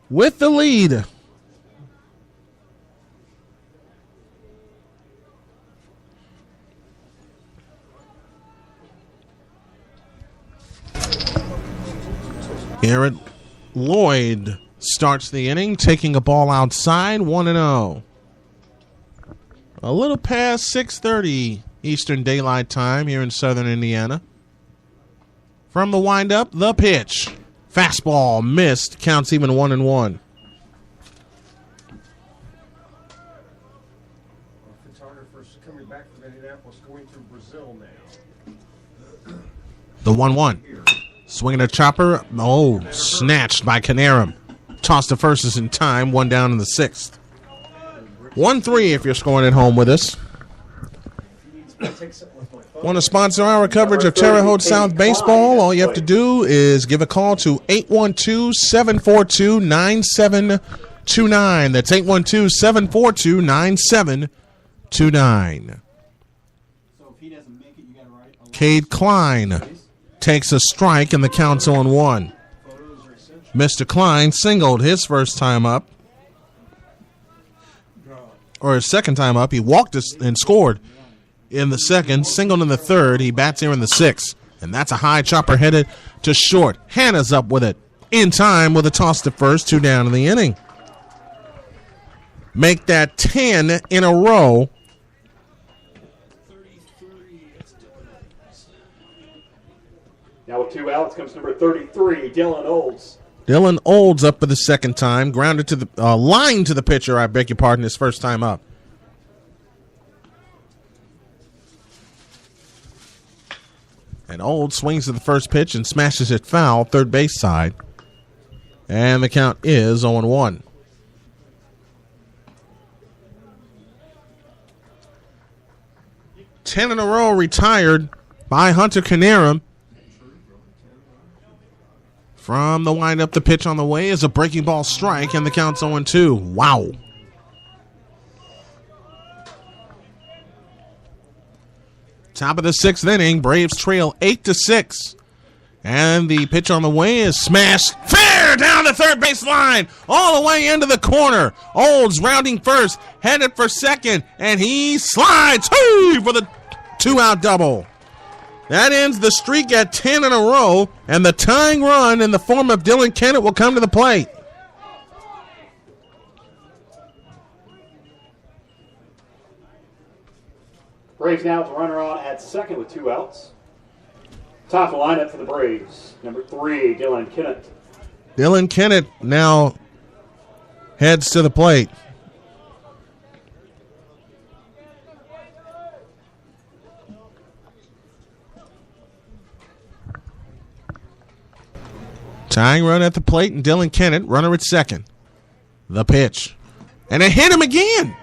Speaker 1: with the lead. Garrett Lloyd starts the inning, taking a ball outside, 1-0. A little past 6:30 Eastern Daylight Time here in Southern Indiana. From the windup, the pitch. Fastball missed, counts even 1-1.
Speaker 21: Photographers coming back from Indianapolis, going through Brazil now.
Speaker 1: The 1-1. Swinging a chopper. Oh, snatched by Canarum. Tossed to first is in time, 1 down in the 6th. 1-3 if you're scoring at home with us. Want to sponsor our coverage of Terre Haute South Baseball? All you have to do is give a call to 812-742-9729. That's 812-742-9729. Cade Klein takes a strike and the count's 0-1. Mr. Klein singled his first time up. Or his second time up. He walked and scored in the second, singled in the third. He bats here in the 6th. And that's a high chopper headed to short. Hannah's up with it. In time with a toss to first, 2 down in the inning. Make that 10 in a row.
Speaker 2: Now with 2 outs comes number 33, Dylan Olds.
Speaker 1: Dylan Olds up for the second time. Grounded to the line to the pitcher, I beg your pardon, his first time up. And Olds swings to the first pitch and smashes it foul, third base side. And the count is 0-1. Ten in a row retired by Hunter Canarum. From the windup, the pitch on the way is a breaking ball strike, and the count's 0-2. Wow. Top of the 6th inning, Braves trail 8-6 And the pitch on the way is smashed fair down the third base line, all the way into the corner. Olds rounding first, headed for second, and he slides for the 2-out double. That ends the streak at 10 in a row, and the tying run in the form of Dylan Kennett will come to the plate.
Speaker 2: Braves now with the runner on at second with 2 outs. Top of the lineup for the Braves. Number 3, Dylan Kennett.
Speaker 1: Dylan Kennett now heads to the plate. Tying run at the plate, and Dylan Kennett, runner at second. The pitch. And it hit him again.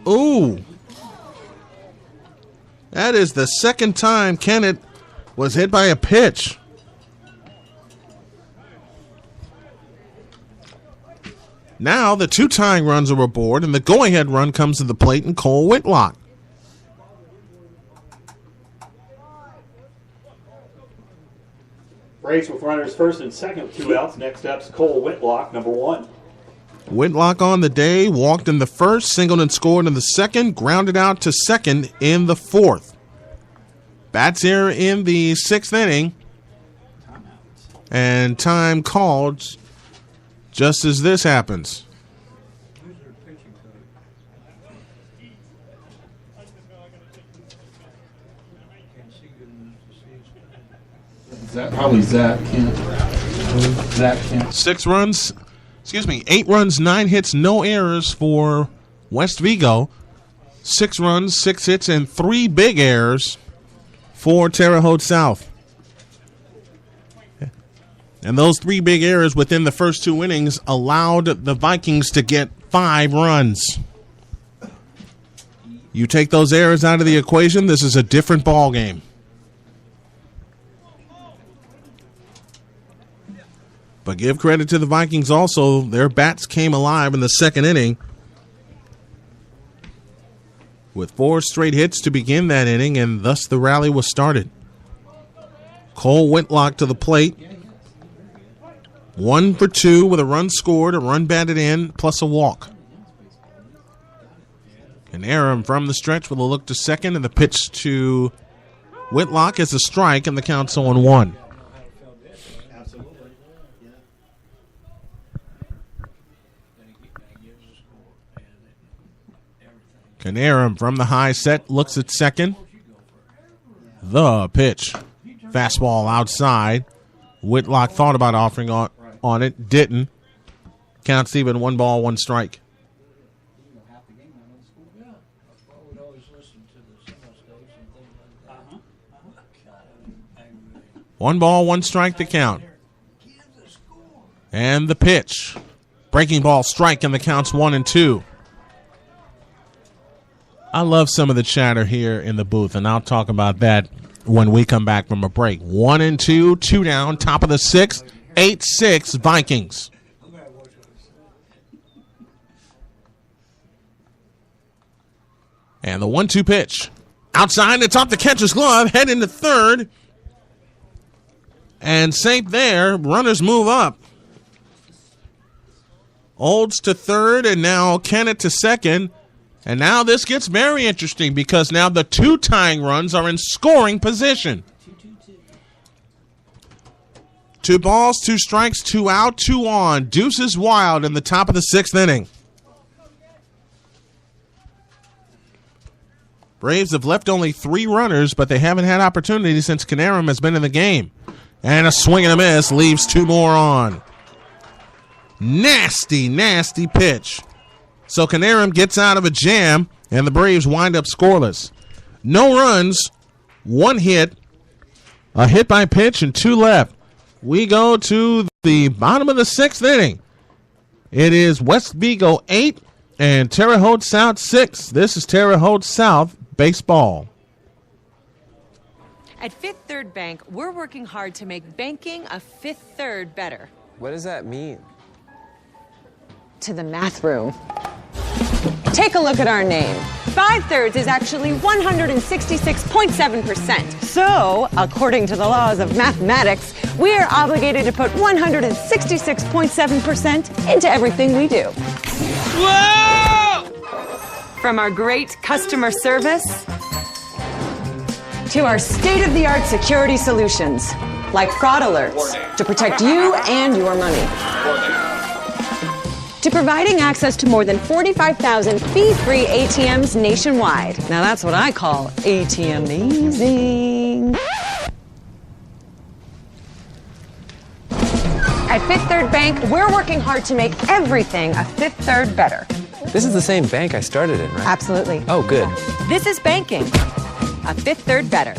Speaker 1: Ooh. That is the second time Kennett was hit by a pitch. Now the 2 tying runs are aboard, and the go-ahead run comes to the plate in Cole Whitlock.
Speaker 2: Braves with runners first and second with 2 outs. Next up's Cole Whitlock, number 1.
Speaker 1: Whitlock on the day, walked in the first, singled and scored in the second, grounded out to second in the fourth. Bats here in the 6th inning. And time called just as this happens.
Speaker 21: Probably Zach Kent. Zach Kent.
Speaker 1: 8 runs, 9 hits, no errors for West Vigo. 6 runs, 6 hits, and 3 big errors for Terre Haute South. And those 3 big errors within the first 2 innings allowed the Vikings to get 5 runs. You take those errors out of the equation, this is a different ball game. But give credit to the Vikings also. Their bats came alive in the 2nd inning with 4 straight hits to begin that inning, and thus the rally was started. Cole Whitlock to the plate. 1 for 2 with a run scored, a run batted in, plus a walk. An error from the stretch with a look to second, and the pitch to Whitlock is a strike, and the count's 0-1. Canarum from the high set looks at second. The pitch. Fastball outside. Whitlock thought about offering on it. Didn't. Counts even, 1 ball, 1 strike. 1 ball, 1 strike to count. And the pitch. Breaking ball strike, and the count's 1-2. I love some of the chatter here in the booth, and I'll talk about that when we come back from a break. 1-2, 2 down, top of the 6th, 8-6 Vikings. And the 1-2 pitch. Outside, it's off the catcher's glove, head into third. And safe there, runners move up. Olds to third, and now Kennett to second. And now this gets very interesting because now the 2 tying runs are in scoring position. 2 balls, 2 strikes, 2 out, 2 on. Deuces wild in the top of the 6th inning. Braves have left only 3 runners, but they haven't had opportunity since Canarum has been in the game. And a swing and a miss leaves 2 more on. Nasty, nasty pitch. So Canarum gets out of a jam, and the Braves wind up scoreless. No runs, 1 hit, a hit by pitch, and 2 left. We go to the bottom of the 6th inning. It is West Vigo 8 and Terre Haute South 6. This is Terre Haute South baseball.
Speaker 14: At Fifth Third Bank, we're working hard to make banking a Fifth Third better.
Speaker 15: What does that mean?
Speaker 14: To the math room. Take a look at our name. 5/3 is actually 166.7%. So, according to the laws of mathematics, we are obligated to put 166.7% into everything we do. Whoa! From our great customer service to our state-of-the-art security solutions, like fraud alerts to protect you and your money, to providing access to more than 45,000 fee-free ATMs nationwide. Now that's what I call ATM-azing. At Fifth Third Bank, we're working hard to make everything a Fifth Third better.
Speaker 15: This is the same bank I started in, right?
Speaker 14: Absolutely.
Speaker 15: Oh, good.
Speaker 14: This is banking. A Fifth Third better.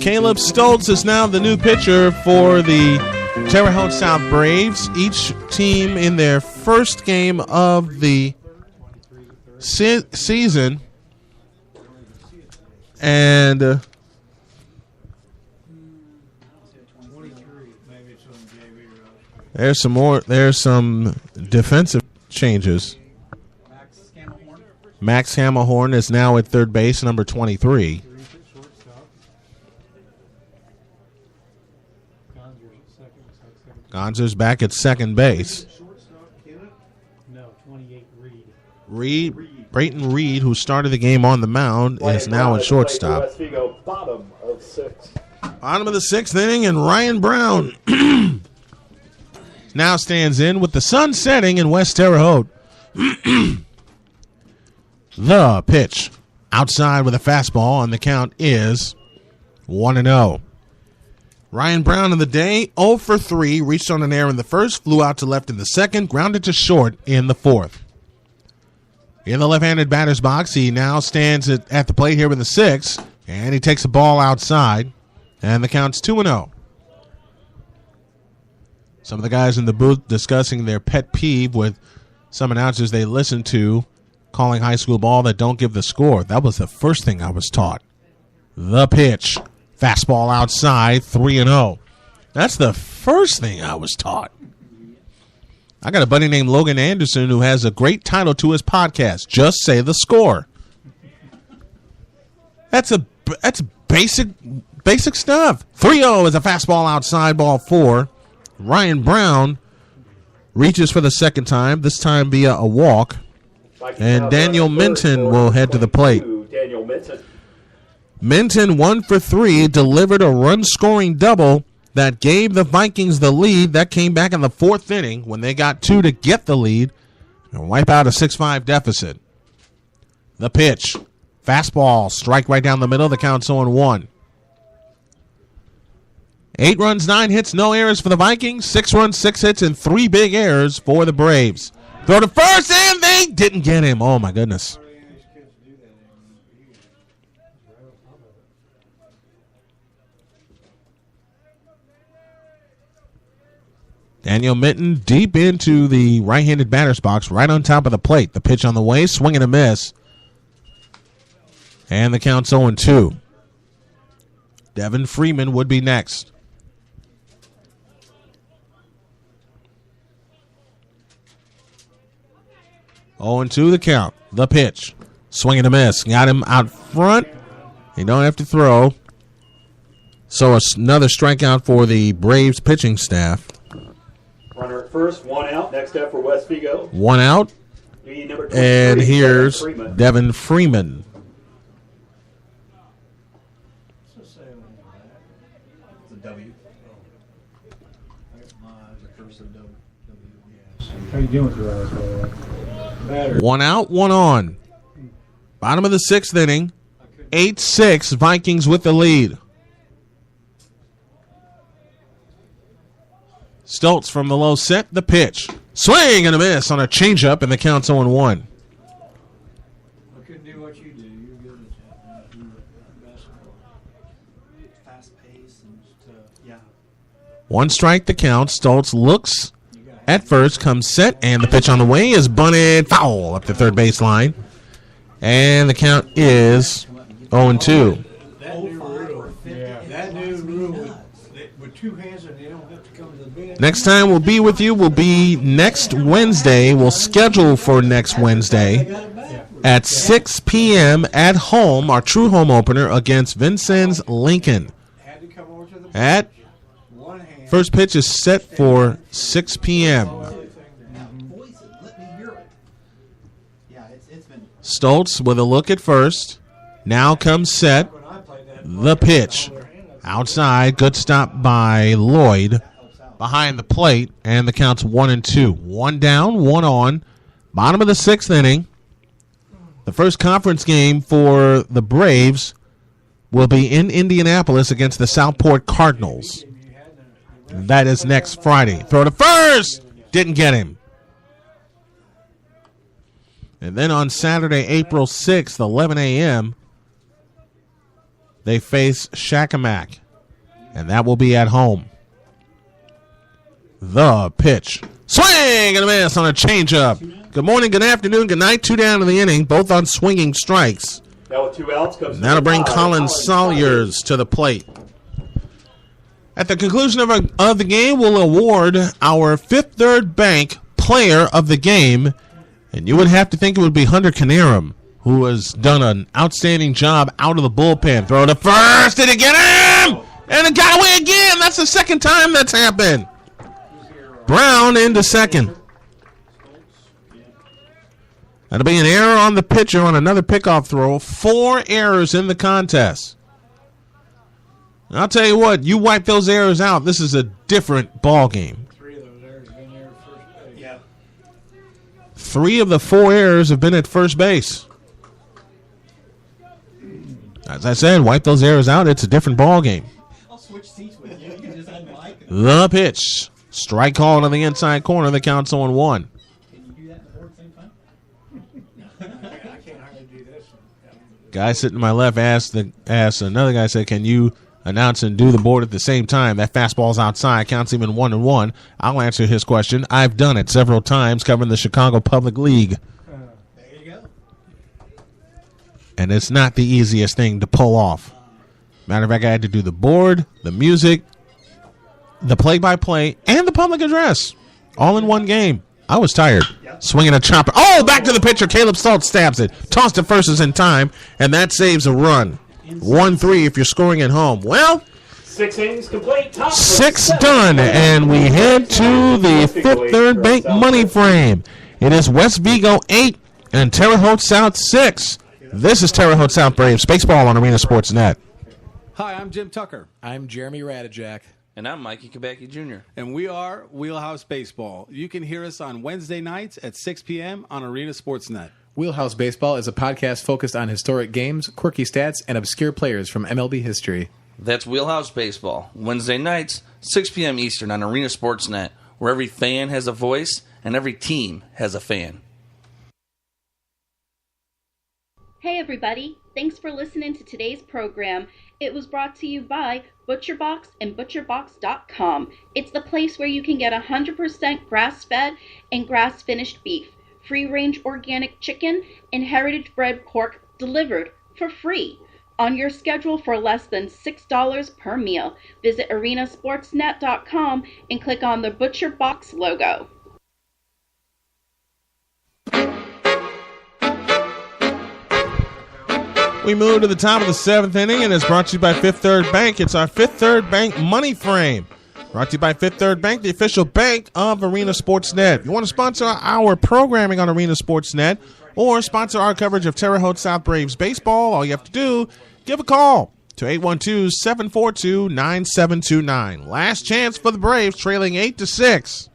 Speaker 1: Caleb Stoltz is now the new pitcher for the Terre Haute South Braves. Each team in their first game of the season. And there's some defensive changes. Max Hammerhorn is now at third base, number 23. Gonzer's back at second base.
Speaker 21: No, 28 Reed.
Speaker 1: Brayton Reed, who started the game on the mound, is now at shortstop.
Speaker 2: Bottom of sixth.
Speaker 1: Bottom of the sixth inning, and Ryan Brown now stands in with the sun setting in West Terre Haute. The pitch outside with a fastball, and the count is 1-0. Ryan Brown in the day, 0 for 3, reached on an error in the first, flew out to left in the second, grounded to short in the fourth. In the left-handed batter's box, he now stands at the plate here in the sixth, and he takes the ball outside, and the count's 2-0. Some of the guys in the booth discussing their pet peeve with some announcers they listen to calling high school ball that don't give the score. That was the first thing I was taught. The pitch. Fastball outside, 3-0. That's the first thing I was taught. I got a buddy named Logan Anderson who has a great title to his podcast, Just Say the Score. That's basic stuff. 3-0 is a fastball outside, ball 4. Ryan Brown reaches for the second time, this time via a walk. And Daniel Minton will head to the plate.
Speaker 2: Daniel Minton.
Speaker 1: Minton, 1 for 3, delivered a run-scoring double that gave the Vikings the lead. That came back in the fourth inning when they got 2 to get the lead and wipe out a 6-5 deficit. The pitch. Fastball, strike right down the middle. The count's 0-1. 8 runs, 9 hits, no errors for the Vikings. 6 runs, 6 hits, and 3 big errors for the Braves. Throw to first, and they didn't get him. Oh, my goodness. Daniel Minton deep into the right-handed batter's box, right on top of the plate. The pitch on the way, swing and a miss. And the count's 0-2. Devin Freeman would be next. Oh, and 2 the count. The pitch. Swing and a miss. Got him out front. He don't have to throw. So another strikeout for the Braves pitching staff.
Speaker 2: Runner at first, 1 out. Next up for West Vigo.
Speaker 1: 1 out. And here's Devin Freeman.
Speaker 21: It's a W. How you doing with your eyes, by the way? Batter.
Speaker 1: 1 out, 1 on. Bottom of the sixth inning. 8-6, Vikings with the lead. Stoltz from the low set, the pitch. Swing and a miss on a changeup, and the count's 0-1.
Speaker 21: I couldn't do what you do. You're good at that. You're basketball. Fast pace and stuff. Yeah.
Speaker 1: 1 strike the count. Stoltz looks at first, comes set, and the pitch on the way is bunted foul up the third baseline. And the count is 0-2.
Speaker 21: That new rule would
Speaker 9: two hands and they don't have to come to the bench.
Speaker 1: Next time we'll be with you will be next Wednesday. We'll schedule for next Wednesday at 6 p.m. at home, our true home opener against Vincennes Lincoln. First pitch is set for 6 p.m. Stoltz with a look at first. Now comes set. The pitch. Outside. Good stop by Lloyd. Behind the plate. And the count's 1-2. One down, one on. Bottom of the sixth inning. The first conference game for the Braves will be in Indianapolis against the Southport Cardinals. That is next Friday. Throw to first. Didn't get him. And then on Saturday, April 6th, 11 a.m., they face Shakamak. And that will be at home. The pitch. Swing and a miss on a changeup. Good morning, good afternoon, good night. 2 down in the inning, both on swinging strikes.
Speaker 2: Now with 2 outs comes
Speaker 1: That'll bring Colin Salyers to the plate. At the conclusion of the game, we'll award our Fifth Third Bank Player of the Game. And you would have to think it would be Hunter Canarum, who has done an outstanding job out of the bullpen. Throw to first. Did it get him? And it got away again. That's the second time that's happened. Brown into second. That'll be an error on the pitcher on another pickoff throw. 4 errors in the contest. And I'll tell you what, you wipe those errors out, this is a different ball game. 3 of the 4 errors have been at first base. As I said, wipe those errors out, it's a different ball game.
Speaker 21: I'll switch seats with you. You can just unmic it.
Speaker 1: The pitch. Strike call to the inside corner. The count's on 1.
Speaker 21: Can you do that in the board at the same time?
Speaker 9: I can't hardly do this.
Speaker 1: Guy sitting to my left asked another guy, said, can you announce and do the board at the same time? That fastball's outside. Counts him in 1-1. I'll answer his question. I've done it several times covering the Chicago Public League.
Speaker 21: There you go.
Speaker 1: And it's not the easiest thing to pull off. Matter of fact, I had to do the board, the music, the play-by-play, and the public address all in one game. I was tired. Swinging a chopper. Oh, back to the pitcher. Caleb Stoltz stabs it. Tossed to first is in time, and that saves a run. 1-3 if you're scoring at home. Well,
Speaker 2: 6 innings complete.
Speaker 1: 6 done, and we head to the Fifth Third Bank money frame. It is West Vigo 8 and Terre Haute South 6. This is Terre Haute South Braves baseball on Arena Sports Net.
Speaker 16: Hi, I'm Jim Tucker.
Speaker 17: I'm Jeremy Radijak.
Speaker 18: And I'm Mikey Kabecki Jr.
Speaker 16: And we are Wheelhouse Baseball. You can hear us on Wednesday nights at 6 p.m. on Arena Sports Net.
Speaker 17: Wheelhouse Baseball is a podcast focused on historic games, quirky stats, and obscure players from MLB history.
Speaker 18: That's Wheelhouse Baseball, Wednesday nights, 6 p.m. Eastern on Arena Sports Net, where every fan has a voice and every team has a fan.
Speaker 19: Hey everybody, thanks for listening to today's program. It was brought to you by ButcherBox and ButcherBox.com. It's the place where you can get 100% grass-fed and grass-finished beef, free-range organic chicken, and heritage-bred pork delivered for free on your schedule for less than $6 per meal. Visit arenasportsnet.com and click on the ButcherBox logo.
Speaker 1: We move to the top of the 7th inning, and it's brought to you by Fifth Third Bank. It's our Fifth Third Bank money frame. Brought to you by Fifth Third Bank, the official bank of Arena Sports Net. If you want to sponsor our programming on Arena Sports Net or sponsor our coverage of Terre Haute South Braves baseball, all you have to do, give a call to 812-742-9729. Last chance for the Braves, trailing 8-6.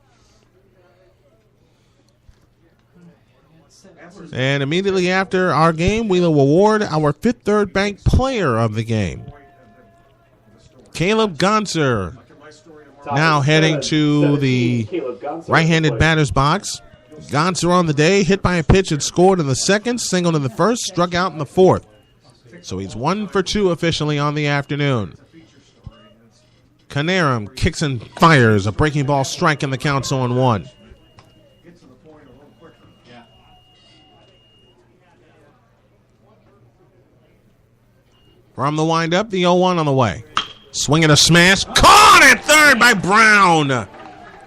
Speaker 1: And immediately after our game, we will award our Fifth Third Bank Player of the Game. Caleb Gonser now heading to the right-handed batter's box. Gonser on the day, hit by a pitch and scored in the second, singled in the first, struck out in the fourth. So he's 1 for 2 officially on the afternoon. Canarum kicks and fires a breaking ball strike, and the count's on 1. From the windup, the 0-1 on the way. Swing and a smash. Caught! Caught at third by Brown.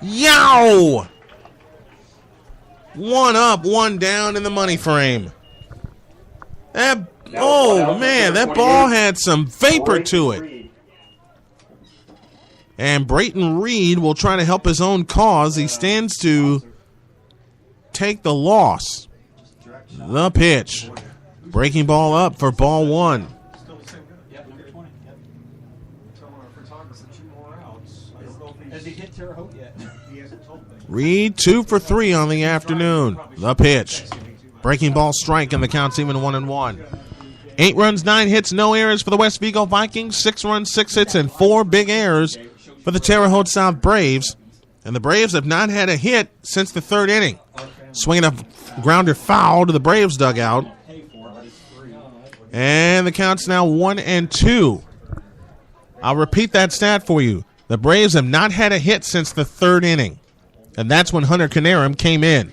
Speaker 1: Yow! One up, one down in the money frame. That ball had some vapor to it. And Brayton Reed will try to help his own cause. He stands to take the loss. The pitch. Breaking ball up for ball one.
Speaker 2: Has he hit Terre Haute yet?
Speaker 1: Reed 2 for 3 on the afternoon. The pitch. Breaking ball strike, and the count's even 1-1. 8 runs, 9 hits, no errors for the West Vigo Vikings. 6 runs, 6 hits, and 4 big errors for the Terre Haute South Braves. And the Braves have not had a hit since the third inning. Swinging a grounder foul to the Braves dugout. And the count's now 1-2. I'll repeat that stat for you. The Braves have not had a hit since the third inning. And that's when Hunter Canarum came in.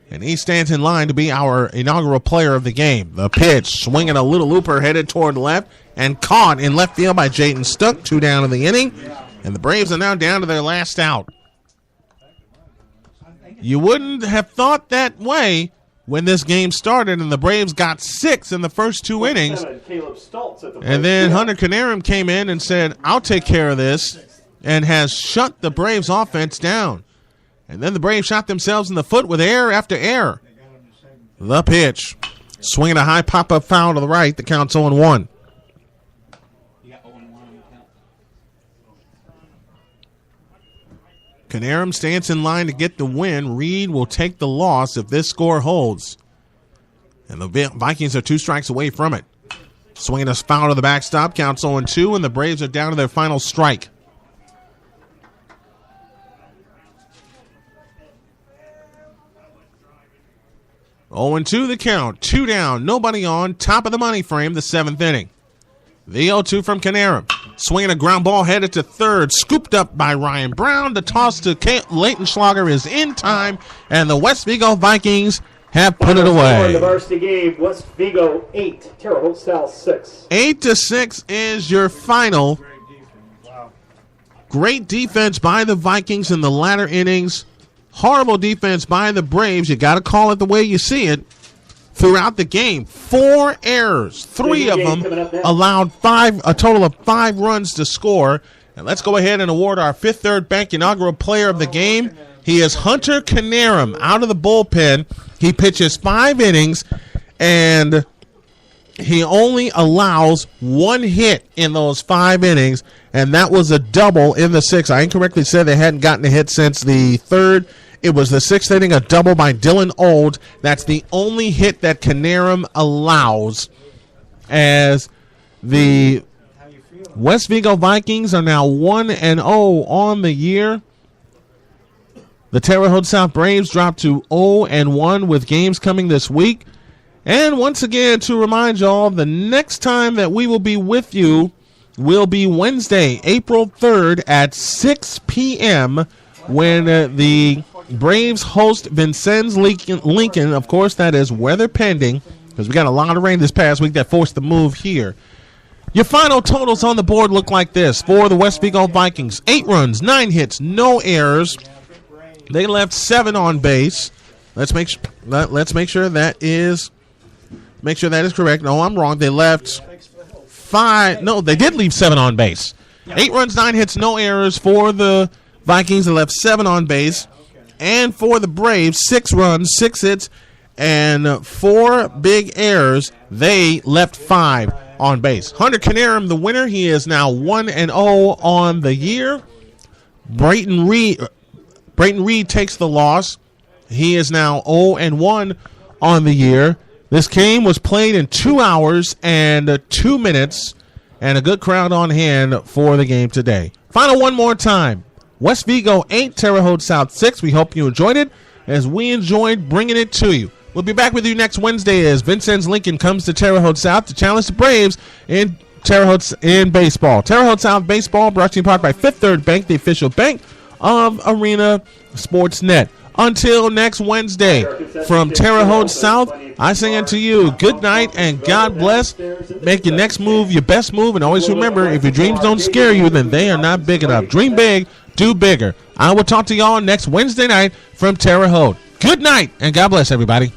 Speaker 1: And he stands in line to be our inaugural player of the game. The pitch, swinging a little looper headed toward left and caught in left field by Jayden Stuck. 2 down in the inning. And the Braves are now down to their last out. You wouldn't have thought that way when this game started, and the Braves got 6 in the first 2 innings. And then Hunter Canarum came in and said, I'll take care of this, and has shut the Braves offense down. And then the Braves shot themselves in the foot with error after error. The pitch. Swinging a high pop-up foul to the right. The count's 0-1. Canarum stands in line to get the win. Reed will take the loss if this score holds. And the Vikings are 2 strikes away from it. Swinging a foul to the backstop. Counts 0-2, and the Braves are down to their final strike. Oh, 2 the count. 2 down. Nobody on. Top of the money frame, the 7th inning. The 0-2 from Canarum. Swinging a ground ball headed to third. Scooped up by Ryan Brown. The toss to Leighton Schlager is in time. And the West Vigo Vikings have put it away.
Speaker 2: In the varsity game, West Vigo 8, Terre Haute South 6.
Speaker 1: 8-6 is your final. Great defense by the Vikings in the latter innings. Horrible defense by the Braves. You got to call it the way you see it. Throughout the game, 4 errors. 3 of them allowed a total of 5 runs to score. And let's go ahead and award our Fifth Third Bank inaugural player of the game. He is Hunter Canarum out of the bullpen. He pitches 5 innings, and he only allows 1 hit in those 5 innings, and that was a double in the 6th. I incorrectly said they hadn't gotten a hit since the 3rd. It was the 6th inning, a double by Dylan Old. That's the only hit that Canarum allows, as the West Vigo Vikings are now 1-0 on the year. The Terre Haute South Braves dropped to 0-1 with games coming this week. And once again, to remind y'all, the next time that we will be with you will be Wednesday, April 3rd at 6 p.m. when the Braves host Vincennes Lincoln. Of course, that is weather pending, because we got a lot of rain this past week that forced the move here. Your final totals on the board look like this. For the West Vigo Vikings, 8 runs, 9 hits, no errors. They left 7 on base. Let's make sure that is correct. No, I'm wrong. They left 5. No, they did leave 7 on base. 8 runs, 9 hits, no errors for the Vikings. They left 7 on base. And for the Braves, 6 runs, 6 hits, and 4 big errors. They left 5 on base. Hunter Canarum, the winner. He is now 1-0 on the year. Brayton Reed takes the loss. He is now 0-1 on the year. This game was played in 2 hours and 2 minutes, and a good crowd on hand for the game today. Final one more time. West Vigo 8, Terre Haute South 6. We hope you enjoyed it as we enjoyed bringing it to you. We'll be back with you next Wednesday as Vincennes Lincoln comes to Terre Haute South to challenge the Braves in Terre Haute in baseball. Terre Haute South baseball brought to you in part by Fifth Third Bank, the official bank of Arena Sportsnet. Until next Wednesday, from Terre Haute South, I say unto you, good night and God bless. Make your next move your best move, and always remember, if your dreams don't scare you, then they are not big enough. Dream big, do bigger. I will talk to y'all next Wednesday night from Terre Haute. Good night and God bless, everybody.